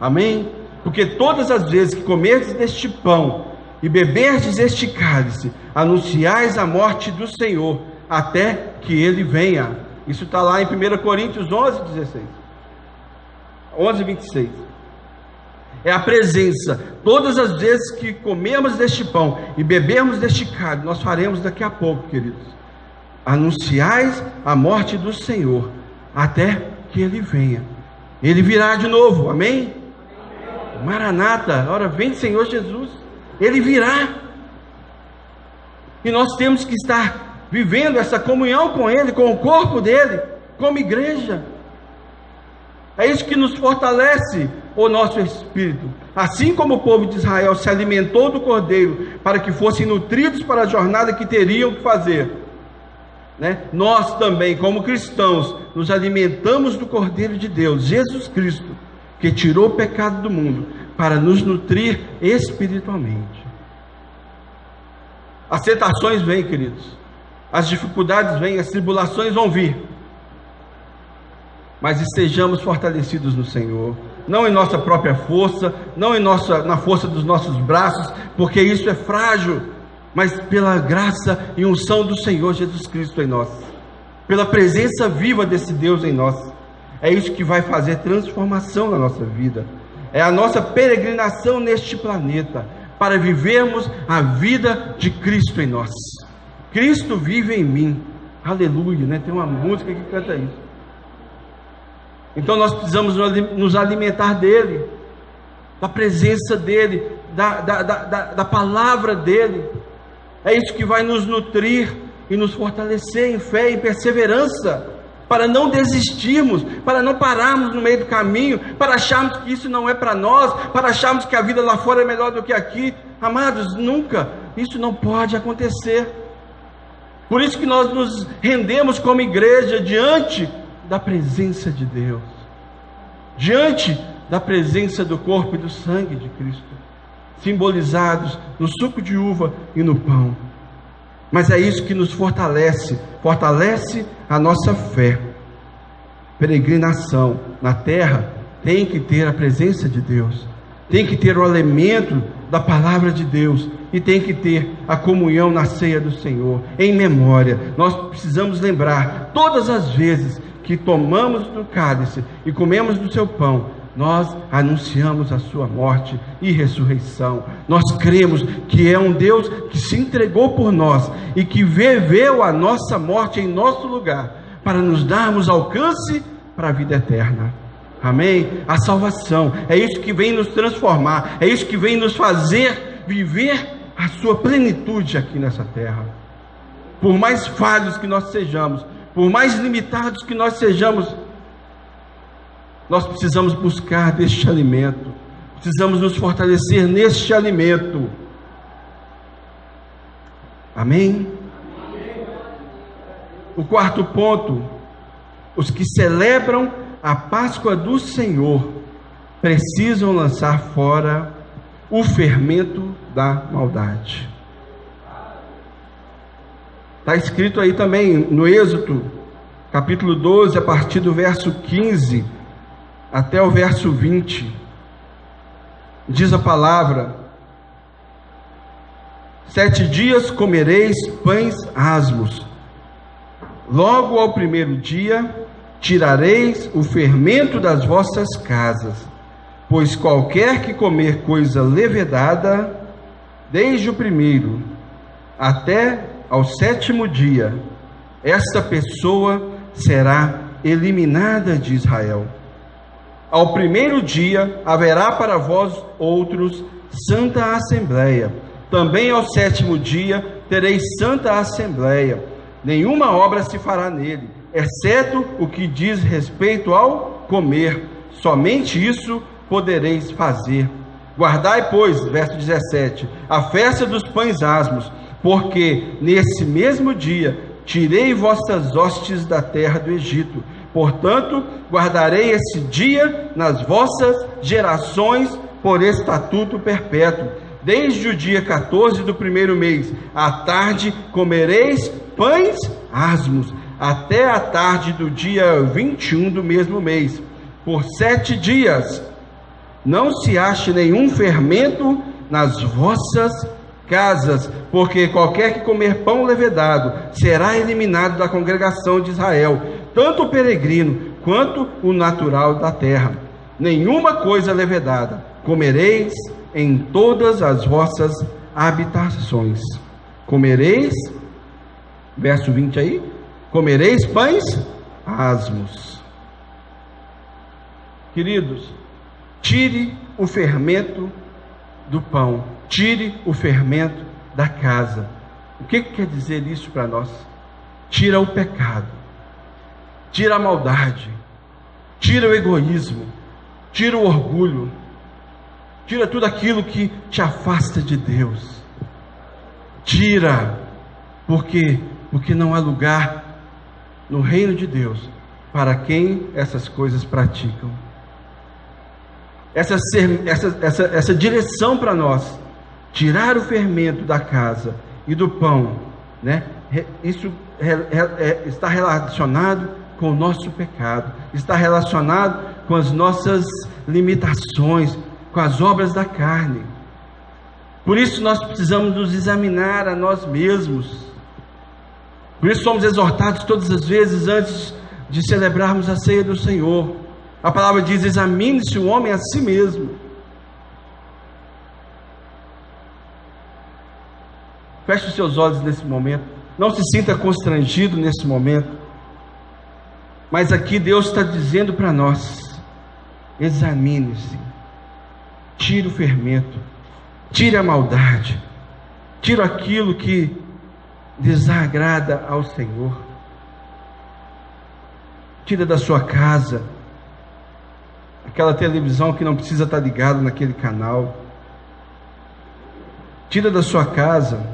Amém? Porque todas as vezes que comerdes deste pão e beberdes este cálice, anunciais a morte do Senhor, até que Ele venha. Isso está lá em 1 Coríntios 11, 26. É a presença. Todas as vezes que comermos deste pão e bebermos deste cálice, nós faremos daqui a pouco, queridos. Anunciais a morte do Senhor, até que Ele venha. Ele virá de novo, amém? Maranata, ora vem Senhor Jesus. Ele virá. E nós temos que estar vivendo essa comunhão com Ele, com o corpo dEle, como igreja. É isso que nos fortalece o nosso espírito. Assim como o povo de Israel se alimentou do Cordeiro para que fossem nutridos para a jornada que teriam que fazer, né? Nós também, como cristãos, nos alimentamos do Cordeiro de Deus, Jesus Cristo, que tirou o pecado do mundo para nos nutrir espiritualmente. As tentações vêm, queridos, as dificuldades vêm, as tribulações vão vir, mas estejamos fortalecidos no Senhor, não em nossa própria força, não na força dos nossos braços, porque isso é frágil, mas pela graça e unção do Senhor Jesus Cristo em nós, pela presença viva desse Deus em nós. É isso que vai fazer transformação na nossa vida. É a nossa peregrinação neste planeta, para vivermos a vida de Cristo em nós. Cristo vive em mim. Aleluia, né? Tem uma música que canta isso. Então nós precisamos nos alimentar dEle, da presença dEle, da palavra dEle. É isso que vai nos nutrir e nos fortalecer em fé e perseverança, para não desistirmos, para não pararmos no meio do caminho, para acharmos que isso não é para nós, para acharmos que a vida lá fora é melhor do que aqui. Amados, nunca, isso não pode acontecer. Por isso que nós nos rendemos como igreja diante da presença de Deus, diante da presença do corpo e do sangue de Cristo, simbolizados no suco de uva e no pão. Mas é isso que nos fortalece, fortalece a nossa fé. Peregrinação na terra tem que ter a presença de Deus, tem que ter o alimento da palavra de Deus e tem que ter a comunhão na ceia do Senhor, em memória. Nós precisamos lembrar todas as vezes que tomamos do cálice e comemos do seu pão, nós anunciamos a sua morte e ressurreição. Nós cremos que é um Deus que se entregou por nós e que viveu a nossa morte em nosso lugar, para nos darmos alcance para a vida eterna. Amém? A salvação, é isso que vem nos transformar, é isso que vem nos fazer viver a sua plenitude aqui nessa terra. Por mais falhos que nós sejamos, por mais limitados que nós sejamos, nós precisamos buscar deste alimento, precisamos nos fortalecer neste alimento. Amém? O quarto ponto: os que celebram a Páscoa do Senhor precisam lançar fora o fermento da maldade. Está escrito aí também no Êxodo, capítulo 12, a partir do verso 15 até o verso 20. Diz a palavra: 7 dias comereis pães asmos. Logo ao primeiro dia tirareis o fermento das vossas casas, pois qualquer que comer coisa levedada, desde o primeiro até ao 7º dia, essa pessoa será eliminada de Israel. Ao primeiro dia haverá para vós outros santa assembleia. Também ao 7º dia tereis santa assembleia. Nenhuma obra se fará nele, exceto o que diz respeito ao comer. Somente isso podereis fazer. Guardai, pois, verso 17, a festa dos pães asmos, porque nesse mesmo dia tirei vossas hostes da terra do Egito. Portanto, guardarei esse dia nas vossas gerações por estatuto perpétuo. Desde o dia 14 do primeiro mês, à tarde, comereis pães asmos, até a tarde do dia 21 do mesmo mês. Por 7 dias, não se ache nenhum fermento nas vossas casas, porque qualquer que comer pão levedado será eliminado da congregação de Israel, tanto o peregrino quanto o natural da terra. Nenhuma coisa levedada comereis em todas as vossas habitações. Comereis, verso 20 aí, comereis pães asmos. Queridos, tire o fermento do pão, tire o fermento da casa. O que quer dizer isso para nós? Tira o pecado, tira a maldade, tira o egoísmo, tira o orgulho, tira tudo aquilo que te afasta de Deus. Tira, porque não há lugar no reino de Deus para quem essas coisas praticam. Essa direção para nós, tirar o fermento da casa e do pão, né? Isso está relacionado com o nosso pecado, está relacionado com as nossas limitações, com as obras da carne. Por isso nós precisamos nos examinar a nós mesmos. Por isso somos exortados todas as vezes antes de celebrarmos a ceia do Senhor. A palavra diz: examine-se o homem a si mesmo. Feche os seus olhos nesse momento. Não se sinta constrangido nesse momento. Mas aqui Deus está dizendo para nós: examine-se. Tire o fermento. Tire a maldade. Tire aquilo que desagrada ao Senhor. Tira da sua casa aquela televisão que não precisa estar ligada naquele canal. Tira da sua casa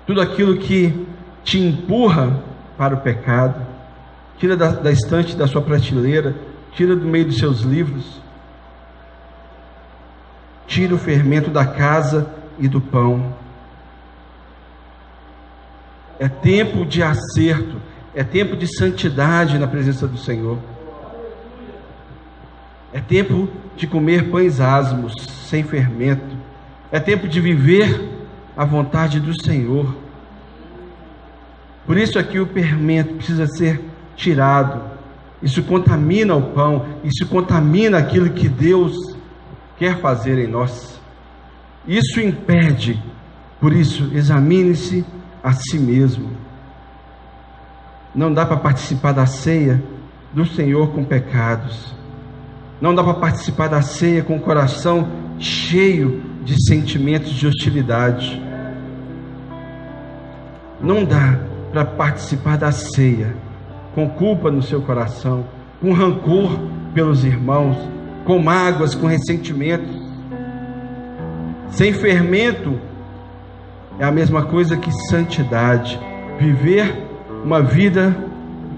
tudo aquilo que te empurra para o pecado. Tira da estante da sua prateleira, tira do meio dos seus livros. Tira o fermento da casa e do pão. É tempo de acerto, é tempo de santidade na presença do Senhor. É tempo de comer pães asmos, sem fermento. É tempo de viver a vontade do Senhor. Por isso aqui o fermento precisa ser tirado. Isso contamina o pão, isso contamina aquilo que Deus quer fazer em nós. Isso impede. Por isso, examine-se a si mesmo. Não dá para participar da ceia do Senhor com pecados. Não dá para participar da ceia com o coração cheio de sentimentos de hostilidade. Não dá para participar da ceia com culpa no seu coração, com rancor pelos irmãos, com mágoas, com ressentimentos. Sem fermento é a mesma coisa que santidade. Viver uma vida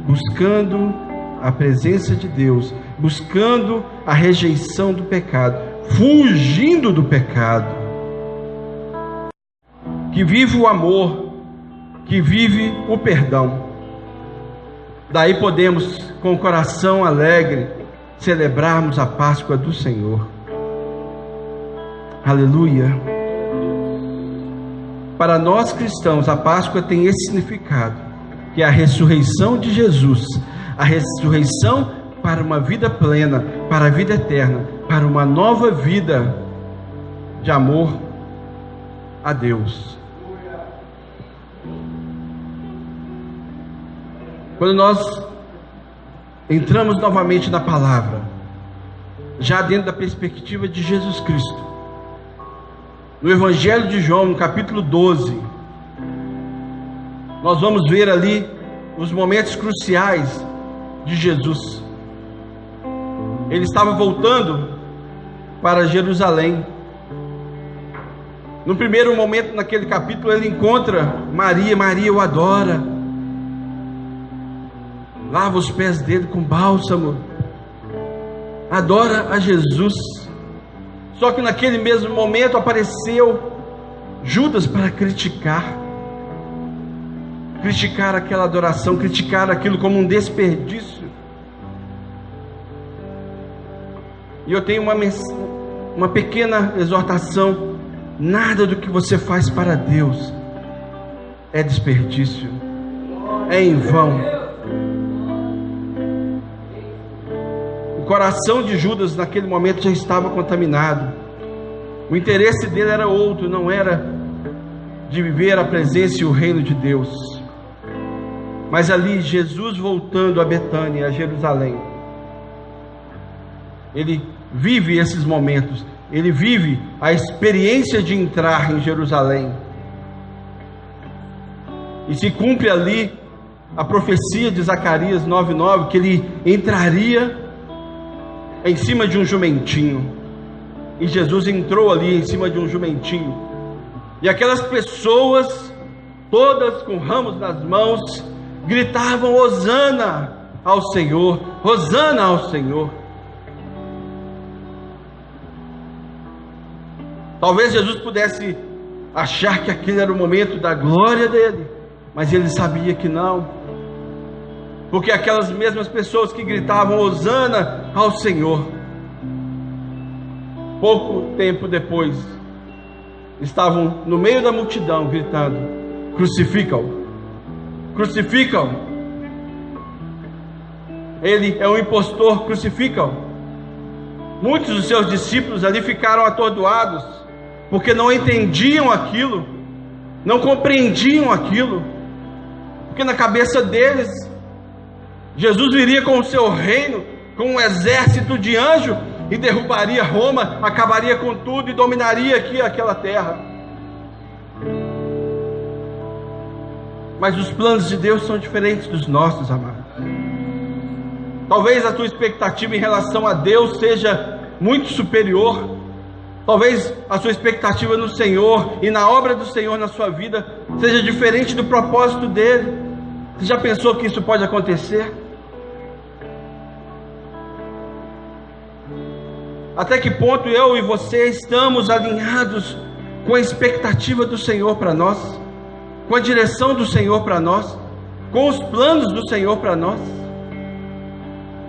buscando a presença de Deus, buscando a rejeição do pecado, fugindo do pecado, que vive o amor, que vive o perdão. Daí podemos, com o coração alegre, celebrarmos a Páscoa do Senhor. Aleluia! Para nós cristãos, a Páscoa tem esse significado, que é a ressurreição de Jesus, a ressurreição para uma vida plena, para a vida eterna, para uma nova vida de amor a Deus. Quando nós entramos novamente na palavra, já dentro da perspectiva de Jesus Cristo, no Evangelho de João, no capítulo 12, nós vamos ver ali os momentos cruciais de Jesus. Ele estava voltando para Jerusalém. No primeiro momento, naquele capítulo, ele encontra Maria. Maria o adora, lava os pés dele com bálsamo, adora a Jesus. Só que naquele mesmo momento apareceu Judas para criticar aquela adoração, criticar aquilo como um desperdício. E eu tenho uma pequena exortação: nada do que você faz para Deus é desperdício, é em vão. O coração de Judas naquele momento já estava contaminado. O interesse dele era outro, não era de viver a presença e o reino de Deus. Mas ali, Jesus voltando a Betânia, a Jerusalém, ele vive esses momentos, ele vive a experiência de entrar em Jerusalém. E se cumpre ali a profecia de Zacarias 9:9, que ele entraria em cima de um jumentinho. E Jesus entrou ali em cima de um jumentinho. E aquelas pessoas, todas com ramos nas mãos, gritavam: Hosana ao Senhor, Hosana ao Senhor. Talvez Jesus pudesse achar que aquele era o momento da glória dele, mas ele sabia que não, porque aquelas mesmas pessoas que gritavam Hosana ao Senhor, pouco tempo depois, estavam no meio da multidão gritando: crucificam-o, crucificam-o, ele é um impostor, crucificam-o. Muitos dos seus discípulos ali ficaram atordoados, porque não entendiam aquilo, não compreendiam aquilo, porque na cabeça deles, Jesus viria com o seu reino, com um exército de anjos, e derrubaria Roma, acabaria com tudo e dominaria aqui aquela terra. Mas os planos de Deus são diferentes dos nossos, amados. Talvez a tua expectativa em relação a Deus seja muito superior. Talvez a sua expectativa no Senhor e na obra do Senhor na sua vida seja diferente do propósito dele. Você já pensou que isso pode acontecer? Até que ponto eu e você estamos alinhados com a expectativa do Senhor para nós, com a direção do Senhor para nós, com os planos do Senhor para nós?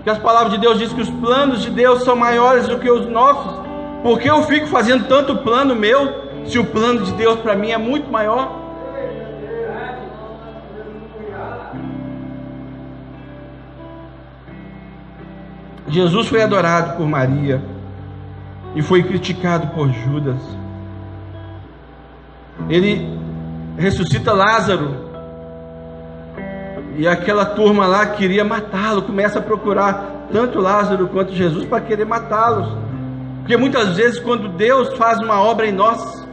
Que as palavras de Deus dizem que os planos de Deus são maiores do que os nossos. Por que eu fico fazendo tanto plano meu, se o plano de Deus para mim é muito maior? Jesus foi adorado por Maria e foi criticado por Judas. Ele ressuscita Lázaro e aquela turma lá queria matá-lo, começa a procurar tanto Lázaro quanto Jesus para querer matá-los. Porque muitas vezes quando Deus faz uma obra em nós,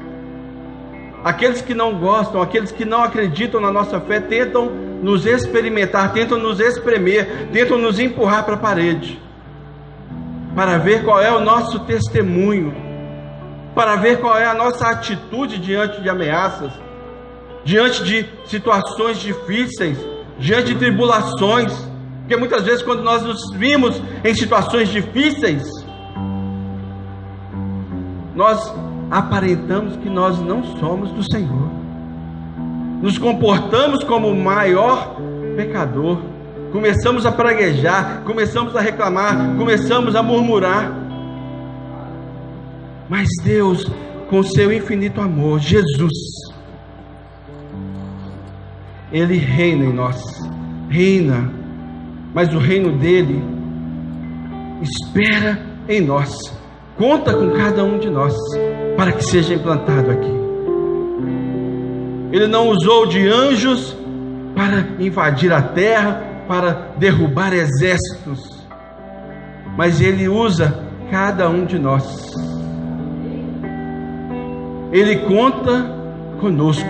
aqueles que não gostam, aqueles que não acreditam na nossa fé, tentam nos experimentar, tentam nos espremer, tentam nos empurrar para a parede, para ver qual é o nosso testemunho, para ver qual é a nossa atitude diante de ameaças, diante de situações difíceis, diante de tribulações. Porque muitas vezes quando nós nos vimos em situações difíceis, nós aparentamos que nós não somos do Senhor, nos comportamos como o maior pecador, começamos a praguejar, começamos a reclamar, começamos a murmurar. Mas Deus, com seu infinito amor, Jesus, Ele reina em nós, reina, mas o reino dele espera em nós, conta com cada um de nós, para que seja implantado aqui. Ele não usou de anjos para invadir a terra, para derrubar exércitos, mas Ele usa cada um de nós. Ele conta conosco,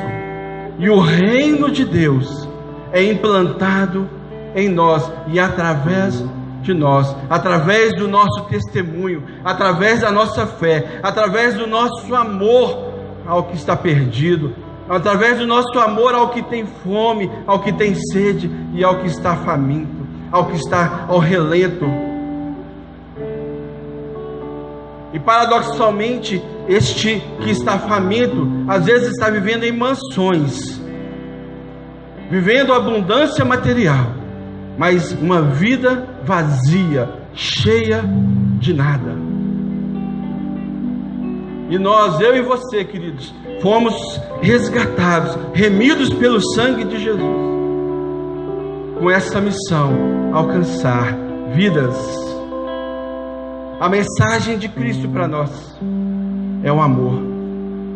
e o reino de Deus é implantado em nós e através de nós, através do nosso testemunho, através da nossa fé, através do nosso amor ao que está perdido, através do nosso amor ao que tem fome, ao que tem sede e ao que está faminto, ao que está ao relento. E paradoxalmente, este que está faminto, às vezes está vivendo em mansões, vivendo abundância material, mas uma vida vazia, cheia de nada. E nós, eu e você, queridos, fomos resgatados, remidos pelo sangue de Jesus, com essa missão: alcançar vidas. A mensagem de Cristo para nós é o amor,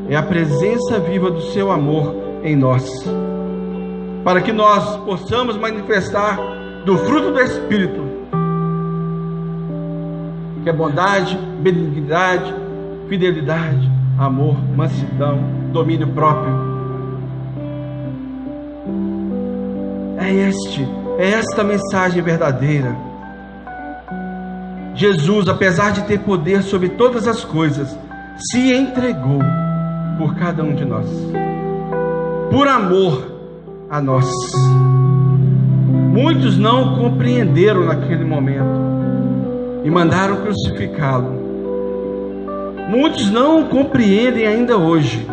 é a presença viva do seu amor em nós, para que nós possamos manifestar do fruto do Espírito, que é bondade, benignidade, fidelidade, amor, mansidão, domínio próprio. É esta mensagem verdadeira. Jesus, apesar de ter poder sobre todas as coisas, se entregou por cada um de nós, por amor a nós. Muitos não compreenderam naquele momento e mandaram crucificá-lo. Muitos não compreendem ainda hoje.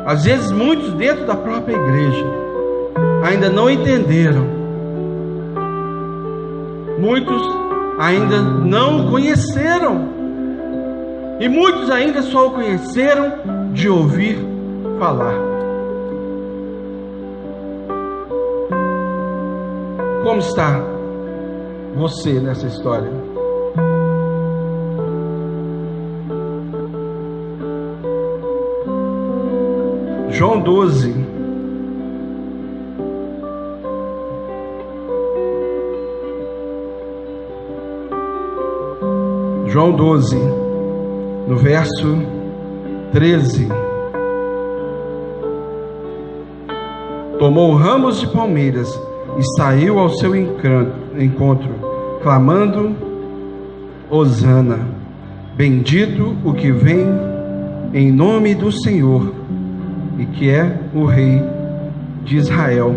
Às vezes muitos dentro da própria igreja ainda não entenderam. Muitos ainda não o conheceram. E muitos ainda só o conheceram de ouvir falar. Como está você nessa história? João 12. João 12, no verso 13. tomou ramos de palmeiras e saiu ao seu encontro, clamando: Hosana, bendito o que vem em nome do Senhor, e que é o Rei de Israel.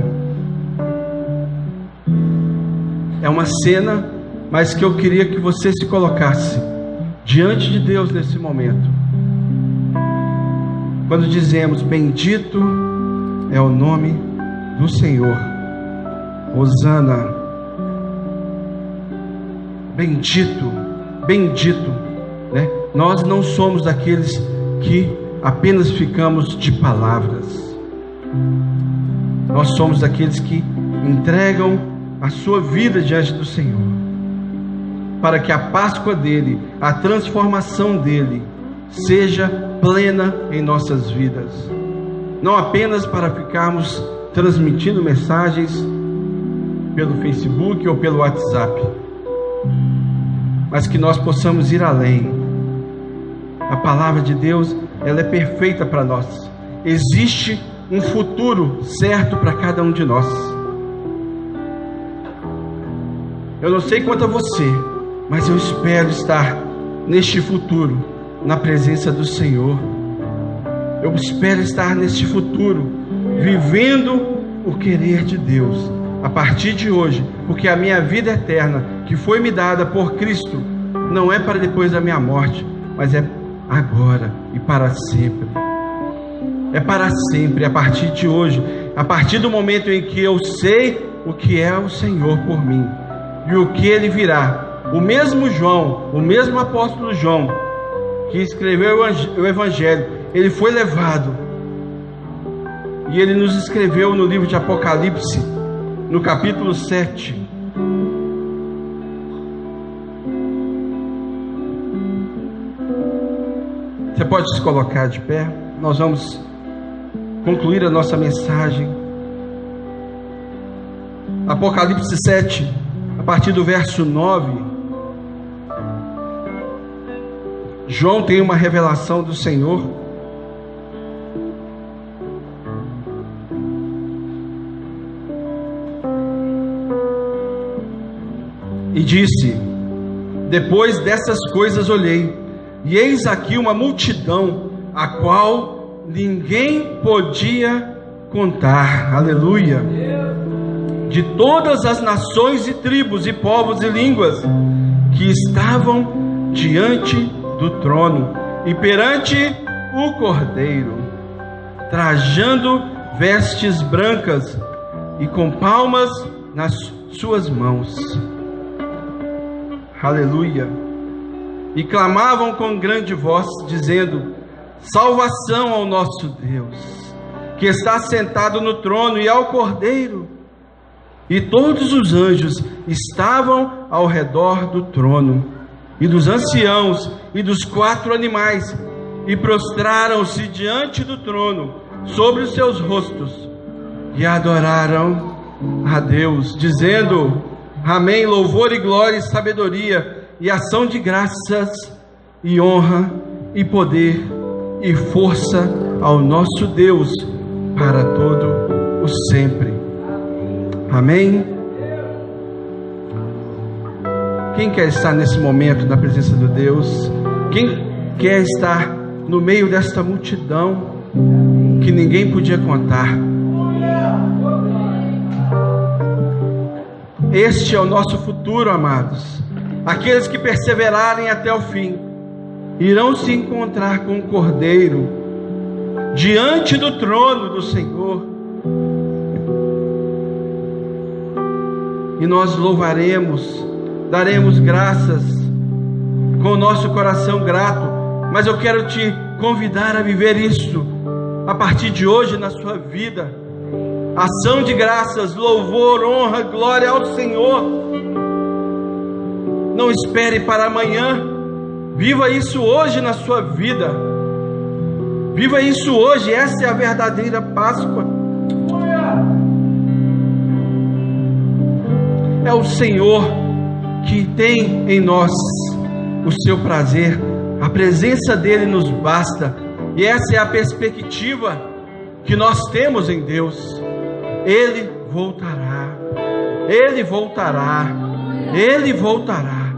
É uma cena, mas que eu queria que você se colocasse diante de Deus nesse momento. Quando dizemos: bendito é o nome do Senhor, Hosana, bendito, bendito, né? Nós não somos daqueles que apenas ficamos de palavras. Nós somos daqueles que entregam a sua vida diante do Senhor, para que a Páscoa dele, a transformação dele, seja plena em nossas vidas. Não apenas para ficarmos transmitindo mensagens pelo Facebook ou pelo WhatsApp, mas que nós possamos ir além. A palavra de Deus, ela é perfeita para nós. Existe um futuro certo para cada um de nós. Eu não sei quanto a você, mas eu espero estar neste futuro na presença do Senhor. Eu espero estar neste futuro vivendo o querer de Deus a partir de hoje, porque a minha vida eterna que foi me dada por Cristo não é para depois da minha morte, mas é agora e para sempre. É para sempre, a partir de hoje, a partir do momento em que eu sei o que é o Senhor por mim e o que Ele virá. O mesmo João, o mesmo apóstolo João, que escreveu o Evangelho, ele foi levado e ele nos escreveu no livro de Apocalipse, no capítulo 7. Você pode se colocar de pé? Nós vamos concluir a nossa mensagem. Apocalipse 7, a partir do verso 9. João tem uma revelação do Senhor. E disse: depois dessas coisas olhei, e eis aqui uma multidão, a qual ninguém podia contar. Aleluia! De todas as nações e tribos e povos e línguas, que estavam diante do trono e perante o Cordeiro, trajando vestes brancas e com palmas nas suas mãos. Aleluia! E clamavam com grande voz, dizendo: salvação ao nosso Deus, que está sentado no trono, e ao Cordeiro. E todos os anjos estavam ao redor do trono, e dos anciãos, e dos 4 animais, e prostraram-se diante do trono, sobre os seus rostos, e adoraram a Deus, dizendo: amém, louvor e glória e sabedoria, e ação de graças, e honra, e poder, e força ao nosso Deus, para todo o sempre. Amém? Quem quer estar nesse momento na presença de Deus? Quem quer estar no meio desta multidão que ninguém podia contar? Este é o nosso futuro, amados. Aqueles que perseverarem até o fim irão se encontrar com o Cordeiro diante do trono do Senhor, e nós louvaremos, daremos graças com o nosso coração grato. Mas eu quero te convidar a viver isso a partir de hoje na sua vida. Ação de graças, louvor, honra, glória ao Senhor. Não espere para amanhã. Viva isso hoje na sua vida. Viva isso hoje. Essa é a verdadeira Páscoa. É o Senhor que tem em nós o seu prazer. A presença dele nos basta. E essa é a perspectiva que nós temos em Deus. Ele voltará. Ele voltará. Ele voltará.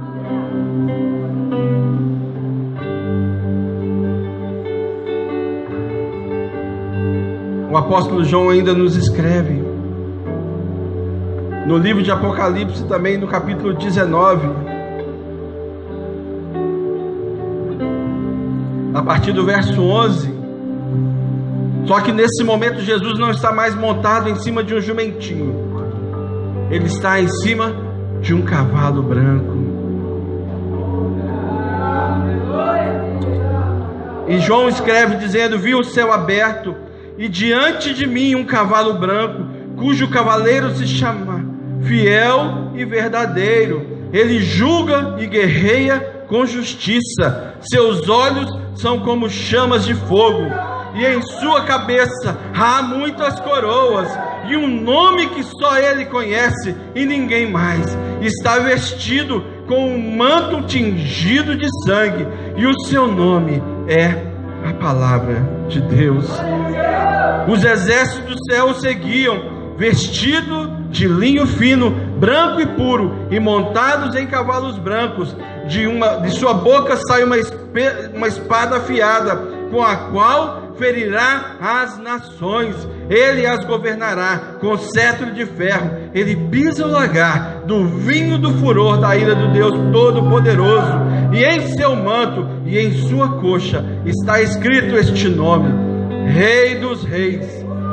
O apóstolo João ainda nos escreve no livro de Apocalipse, também no capítulo 19, a partir do verso 11. Só que nesse momento Jesus não está mais montado em cima de um jumentinho. Ele está em cima de um cavalo branco. E João escreve dizendo: vi o céu aberto e diante de mim um cavalo branco, cujo cavaleiro se chama Fiel e Verdadeiro. Ele julga e guerreia com justiça. Seus olhos são como chamas de fogo, e em sua cabeça há muitas coroas, e um nome que só ele conhece e ninguém mais. Está vestido com um manto tingido de sangue, e o seu nome é a Palavra de Deus. Os exércitos do céu o seguiam, vestido de linho fino, branco e puro, e montados em cavalos brancos. De sua boca sai uma espada afiada, com a qual ferirá as nações. Ele as governará com cetro de ferro. Ele pisa o lagar do vinho do furor da ira do Deus Todo-Poderoso. E em seu manto e em sua coxa está escrito este nome: Rei dos Reis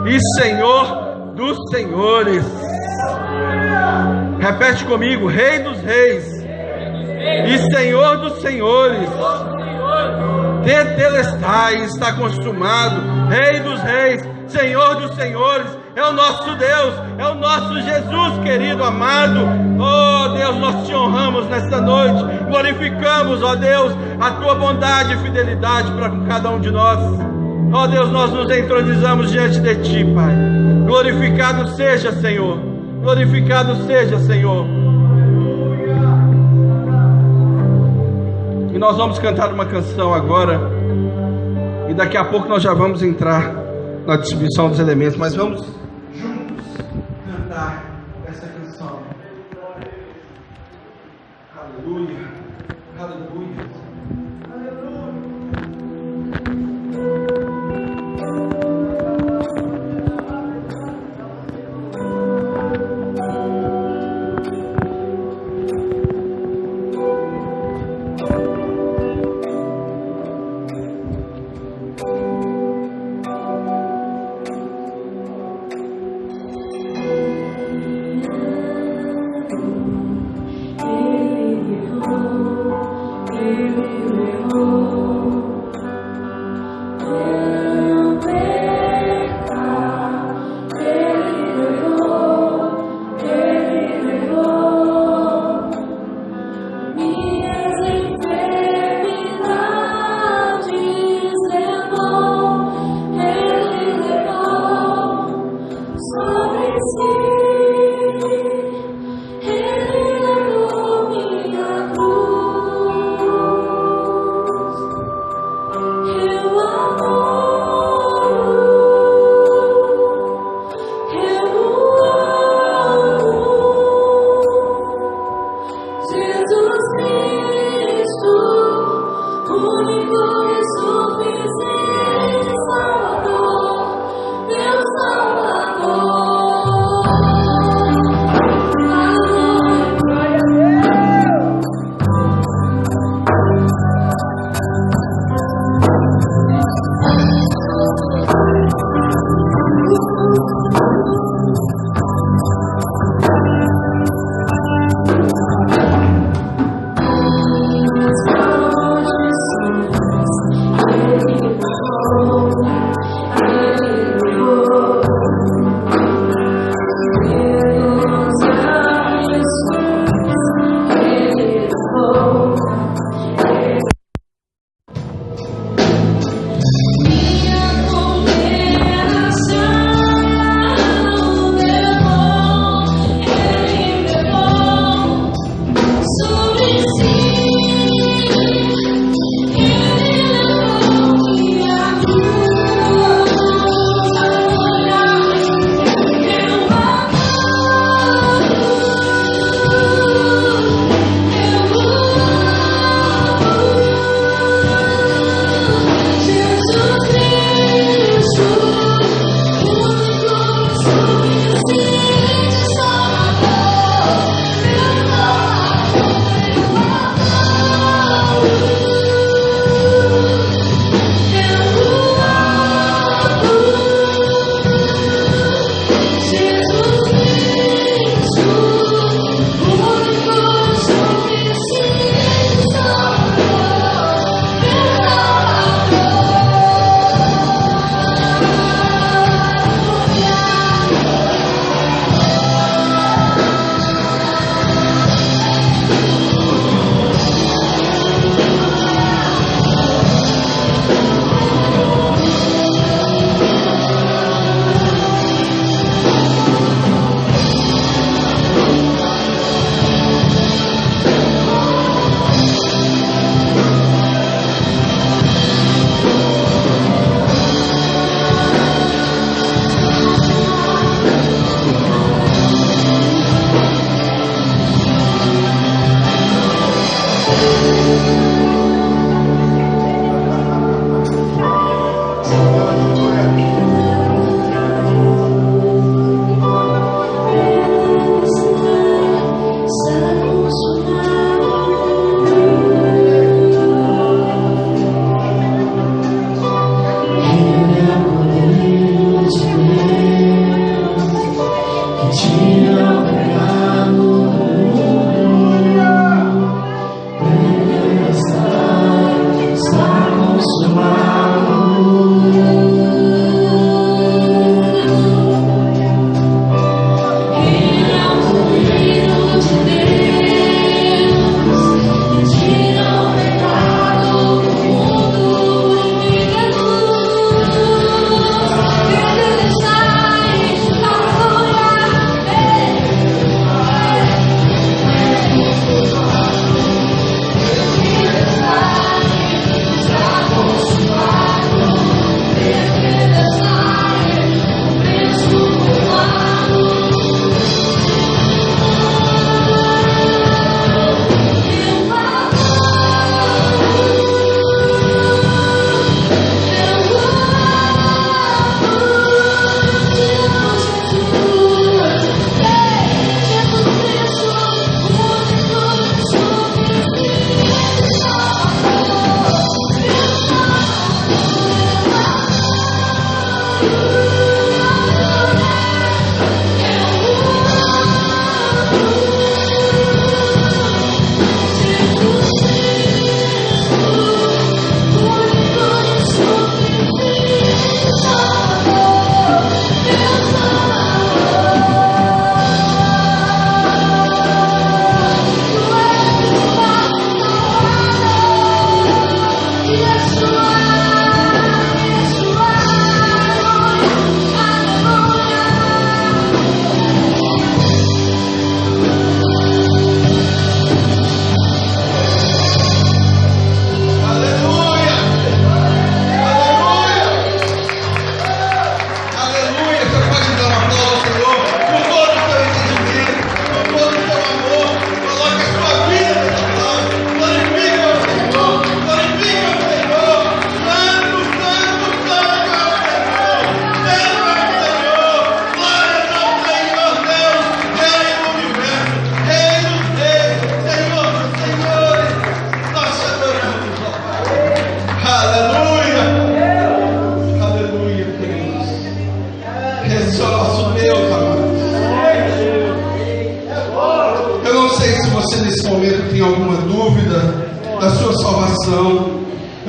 e Senhor dos Senhores. Repete comigo: Rei dos Reis e Senhor dos Senhores. Tetelestai, está consumado. Rei dos Reis, Senhor dos Senhores, é o nosso Deus, é o nosso Jesus querido, amado. Oh Deus, nós te honramos nesta noite, glorificamos, ó Deus, a tua bondade e fidelidade para com cada um de nós. Ó Deus, nós nos entronizamos diante de ti, Pai. Glorificado seja, Senhor, glorificado seja, Senhor. E nós vamos cantar uma canção agora, e daqui a pouco nós já vamos entrar na distribuição dos elementos, mas vamos juntos cantar essa canção. Aleluia, aleluia.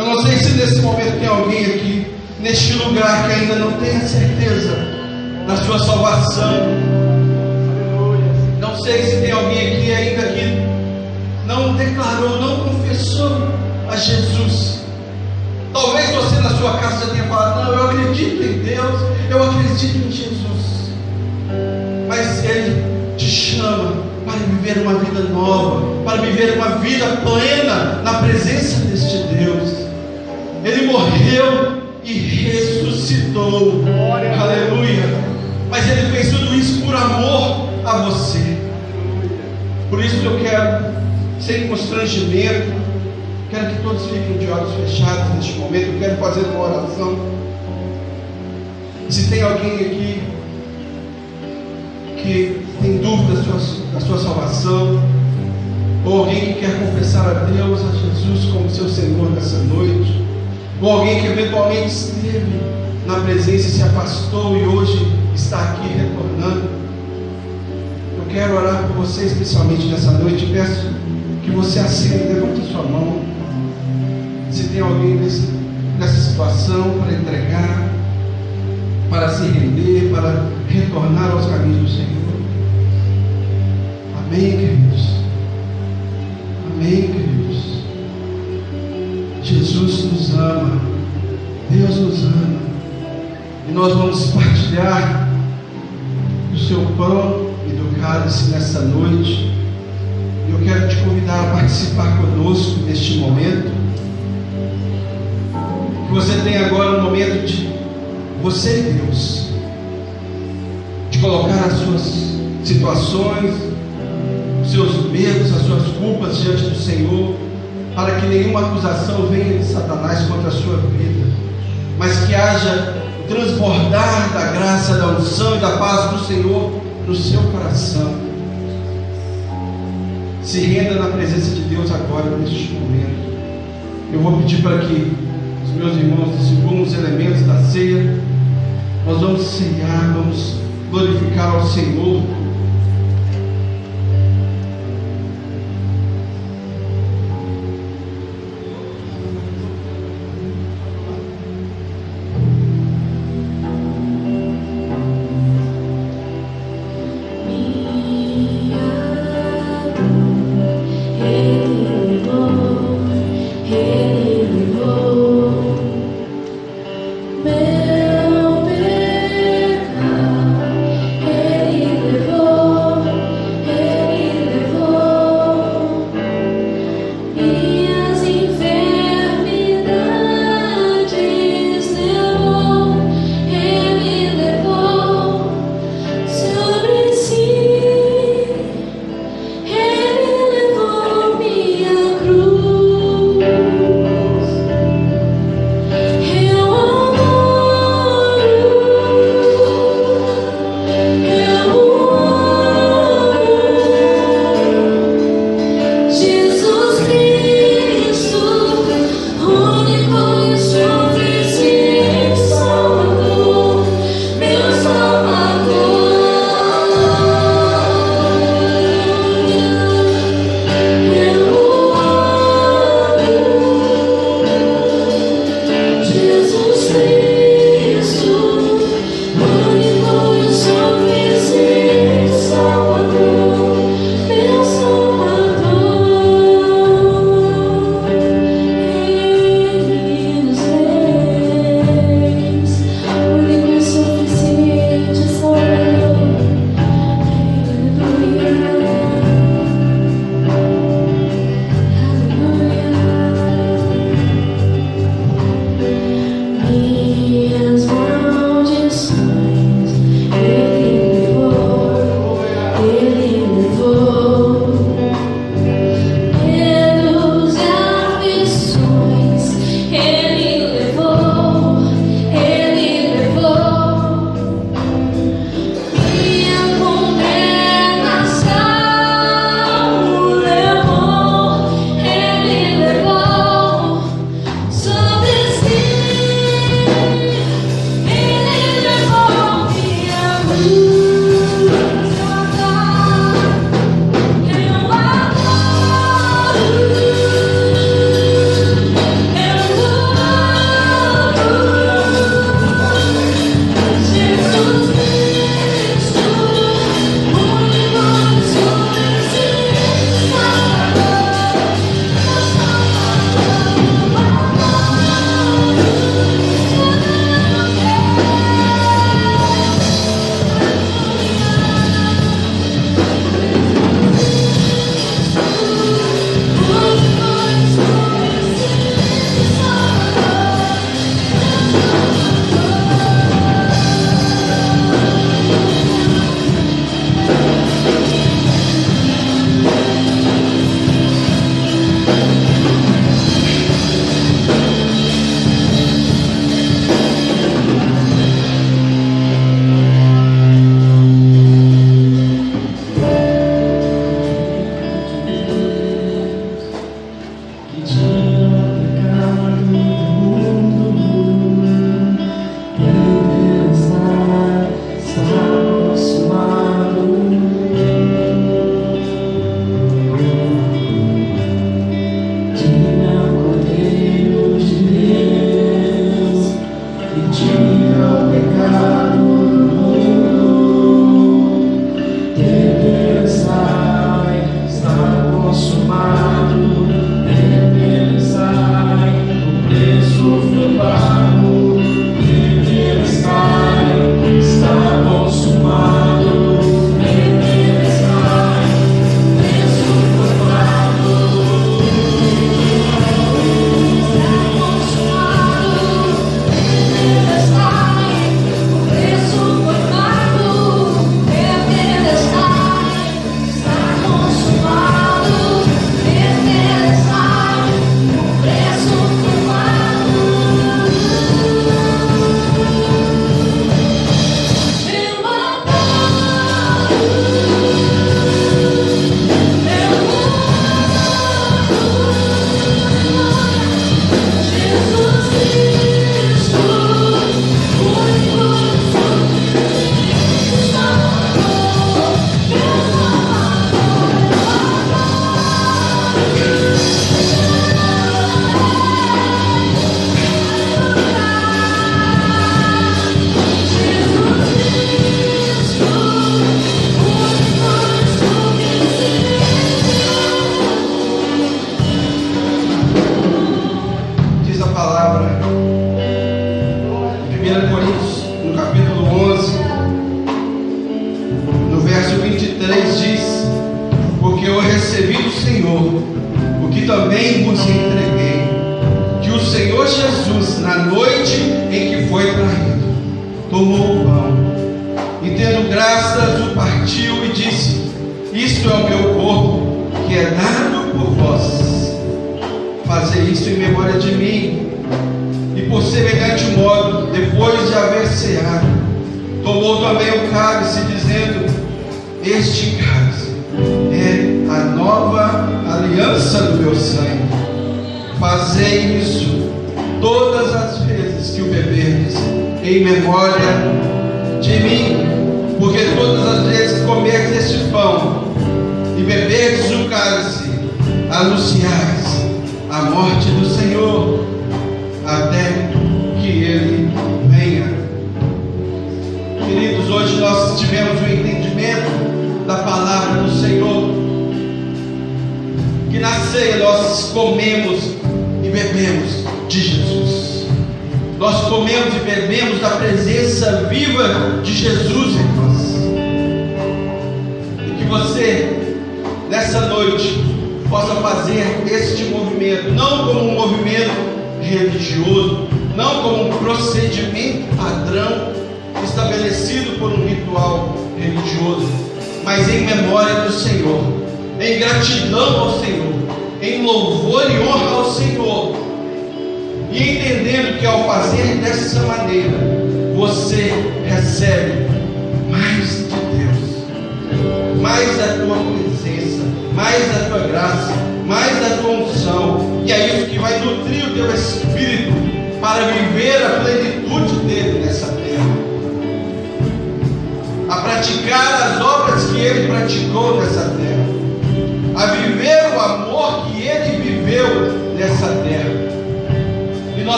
Eu não sei se nesse momento tem alguém aqui, neste lugar, que ainda não tem a certeza da sua salvação. Não sei se tem alguém aqui ainda que não declarou, não confessou a Jesus. Talvez você na sua casa já tenha falado: não, eu acredito em Deus, eu acredito em Jesus. Mas Ele te chama para viver uma vida nova, para viver uma vida plena na presença deste Deus. Ele morreu e ressuscitou. Aleluia. Mas Ele fez tudo isso por amor a você. Por isso eu quero, sem constrangimento, quero que todos fiquem de olhos fechados neste momento. Eu quero fazer uma oração. Se tem alguém aqui que tem dúvida da sua salvação, ou alguém que quer confessar a Deus, a Jesus como seu Senhor nessa noite, ou alguém que eventualmente esteve na presença e se afastou e hoje está aqui retornando, eu quero orar por você especialmente nessa noite. Peço que você acenda, levante a sua mão. Se tem alguém nessa situação para entregar, para se render, para retornar aos caminhos do Senhor. Amém, queridos? Amém, queridos? Jesus nos ama, Deus nos ama, e nós vamos partilhar do seu pão e do cálice nessa noite. E eu quero te convidar a participar conosco neste momento. Que você tenha agora um momento de você e Deus, de colocar as suas situações, os seus medos, as suas culpas diante do Senhor, para que nenhuma acusação venha de Satanás contra a sua vida, mas que haja o transbordar da graça, da unção e da paz do Senhor no seu coração. Se renda na presença de Deus agora, neste momento. Eu vou pedir para que os meus irmãos distribuam os elementos da ceia. Nós vamos ceiar, vamos glorificar ao Senhor. Meu pecado Ele levou.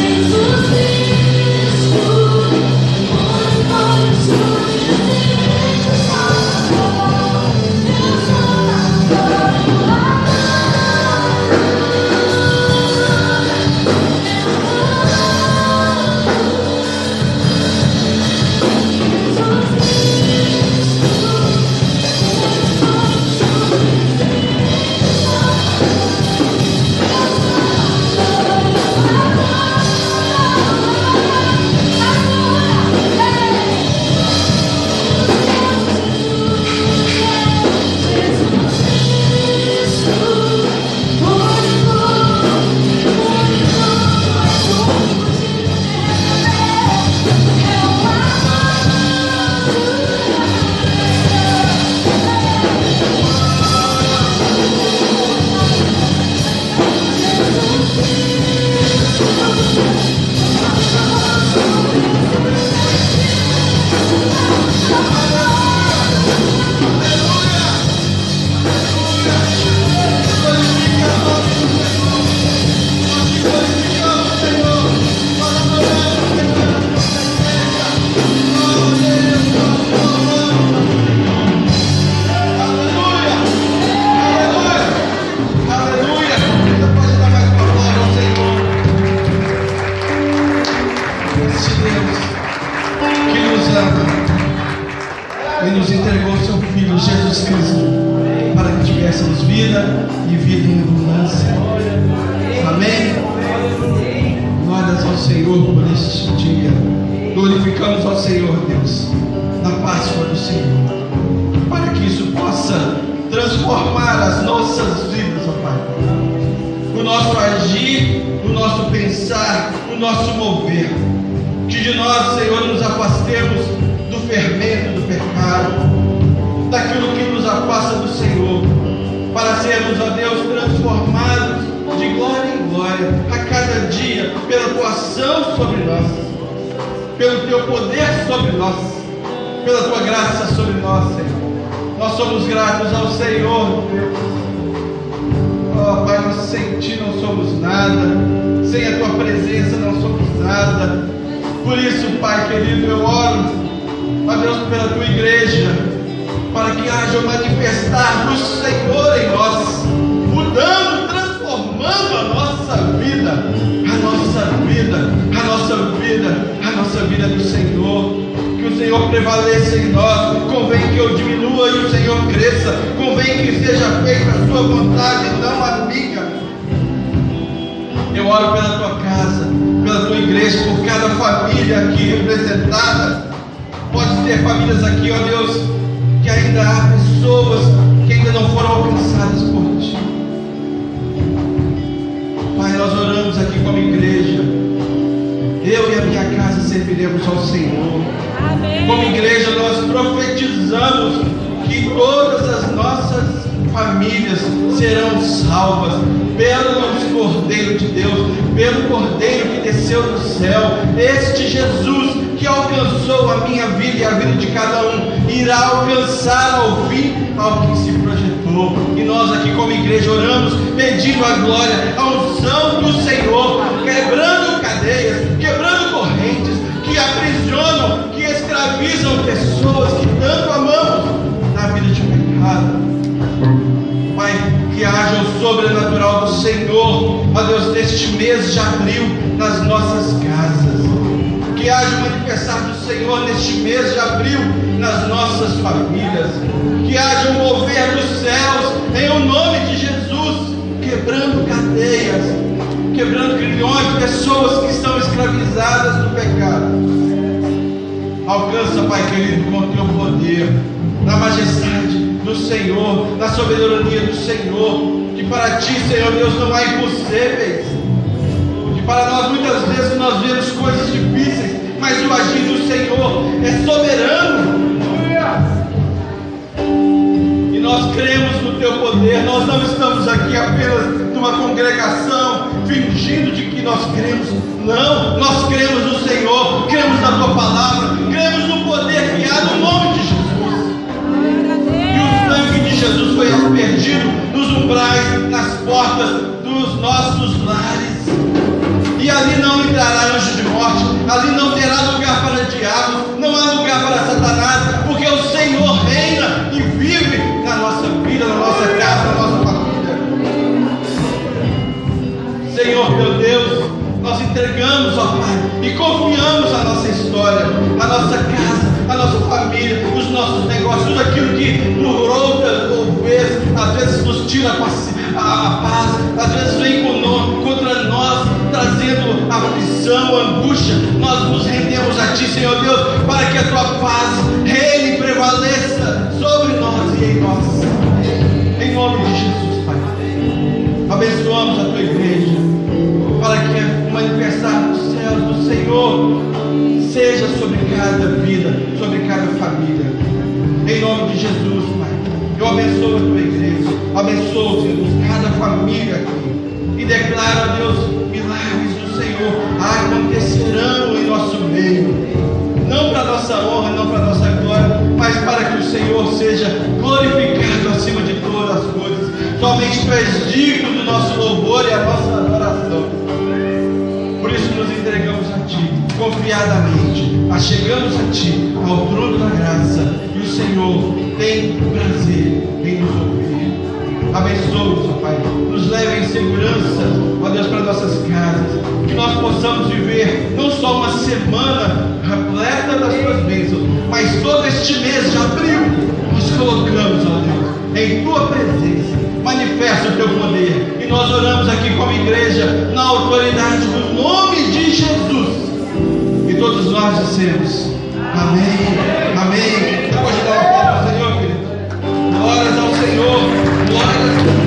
Jesus Deus que nos ama e nos entregou seu Filho Jesus Cristo para que tivéssemos vida e vida em abundância. Amém? Glórias ao Senhor por este dia. Glorificamos ao Senhor, Deus, na Páscoa do Senhor, para que isso possa transformar as nossas vidas, ó Pai. O nosso agir, o nosso pensar, o nosso mover. Que de nós, Senhor, nos afastemos do fermento do pecado, daquilo que nos afasta do Senhor, para sermos, ó Deus, transformados de glória em glória, a cada dia, pela tua ação sobre nós, pelo teu poder sobre nós, pela tua graça sobre nós, Senhor. Nós somos gratos ao Senhor, Deus. Oh, Pai, nós sem ti não somos nada, sem a tua presença não somos nada. Por isso, Pai querido, eu oro, ó Deus, pela tua igreja, para que haja o manifestar do Senhor em nós, mudando, transformando a nossa vida, a nossa vida, a nossa vida, a nossa vida do Senhor. Que o Senhor prevaleça em nós. Convém que eu diminua e o Senhor cresça. Convém que seja feita a sua vontade, não a minha. Eu oro pela tua casa, pela tua igreja, por cada família aqui representada. Pode ter famílias aqui, ó Deus, que ainda há pessoas que ainda não foram alcançadas por ti. Pai, nós oramos aqui como igreja. Eu e a minha casa serviremos ao Senhor. Amém. Como igreja nós profetizamos que todas as nossas famílias serão salvas pelo Cordeiro de Deus, pelo Cordeiro que desceu do céu. Este Jesus que alcançou a minha vida e a vida de cada um, irá alcançar ao fim ao que se projetou. E nós aqui como igreja oramos pedindo a glória, a unção do Senhor, quebrando cadeias, quebrando correntes que aprisionam, que escravizam pessoas que tanto amamos na vida de pecado. Pai, que haja o sobrenatural do Senhor, ó Deus, neste mês de abril, nas nossas casas. Que haja o manifestar do Senhor neste mês de abril, nas nossas famílias. Que haja o mover dos céus, em o nome de Jesus, quebrando cadeias, quebrando grilhões, pessoas que estão escravizadas no pecado. Alcança, Pai querido, com o teu poder, na majestade do Senhor, na soberania do Senhor, que para ti, Senhor Deus, não há impossíveis, que para nós muitas vezes nós vemos coisas difíceis, mas o agir do Senhor é soberano, e nós cremos no teu poder. Nós não estamos aqui apenas numa congregação fingindo de que nós cremos, não, nós cremos no Senhor, cremos na tua palavra, cremos no poder que há no nome de Jesus. O sangue de Jesus foi aspergido nos umbrais, nas portas dos nossos lares, e ali não entrará anjo de morte, ali não terá lugar para diabo, não há lugar para Satanás, porque o Senhor reina e vive na nossa vida, na nossa casa, na nossa família. Senhor meu Deus, nós entregamos, ó Pai, e confiamos a nossa história, a nossa casa, a nossa família, os nossos negócios, tudo aquilo que por outra vez, às vezes nos tira a paz, às vezes vem contra nós, trazendo aflição, angústia. Nós nos rendemos a ti, Senhor Deus, para que a tua paz reine e prevaleça sobre nós e em nós. Em nome de Jesus, Pai, abençoamos a tua igreja, para que o manifestar dos céus do Senhor seja sobre cada vida, sobre cada família. Em nome de Jesus, Pai, eu abençoo a tua igreja, abençoo, Deus, cada família aqui, e declaro, a Deus, milagres do Senhor acontecerão em nosso meio, não para nossa honra, não para nossa glória, mas para que o Senhor seja glorificado acima de todas as coisas. Somente tu és digno do nosso louvor e a nossa adoração. Por isso nos entregamos a ti, confiadamente, achegamos a ti, ao trono da graça, e o Senhor tem prazer em nos ouvir. Abençoe-nos, ó Pai. Nos leve em segurança, ó Deus, para nossas casas. Que nós possamos viver não só uma semana repleta das tuas bênçãos, mas todo este mês de abril nós colocamos, ó Deus, em tua presença. Manifesta o teu poder. E nós oramos aqui como igreja, na autoridade do nome de Jesus. E todos nós dissemos amém, amém. Depois de dar uma palavra ao Senhor, querido. Glórias ao Senhor, glórias ao Senhor.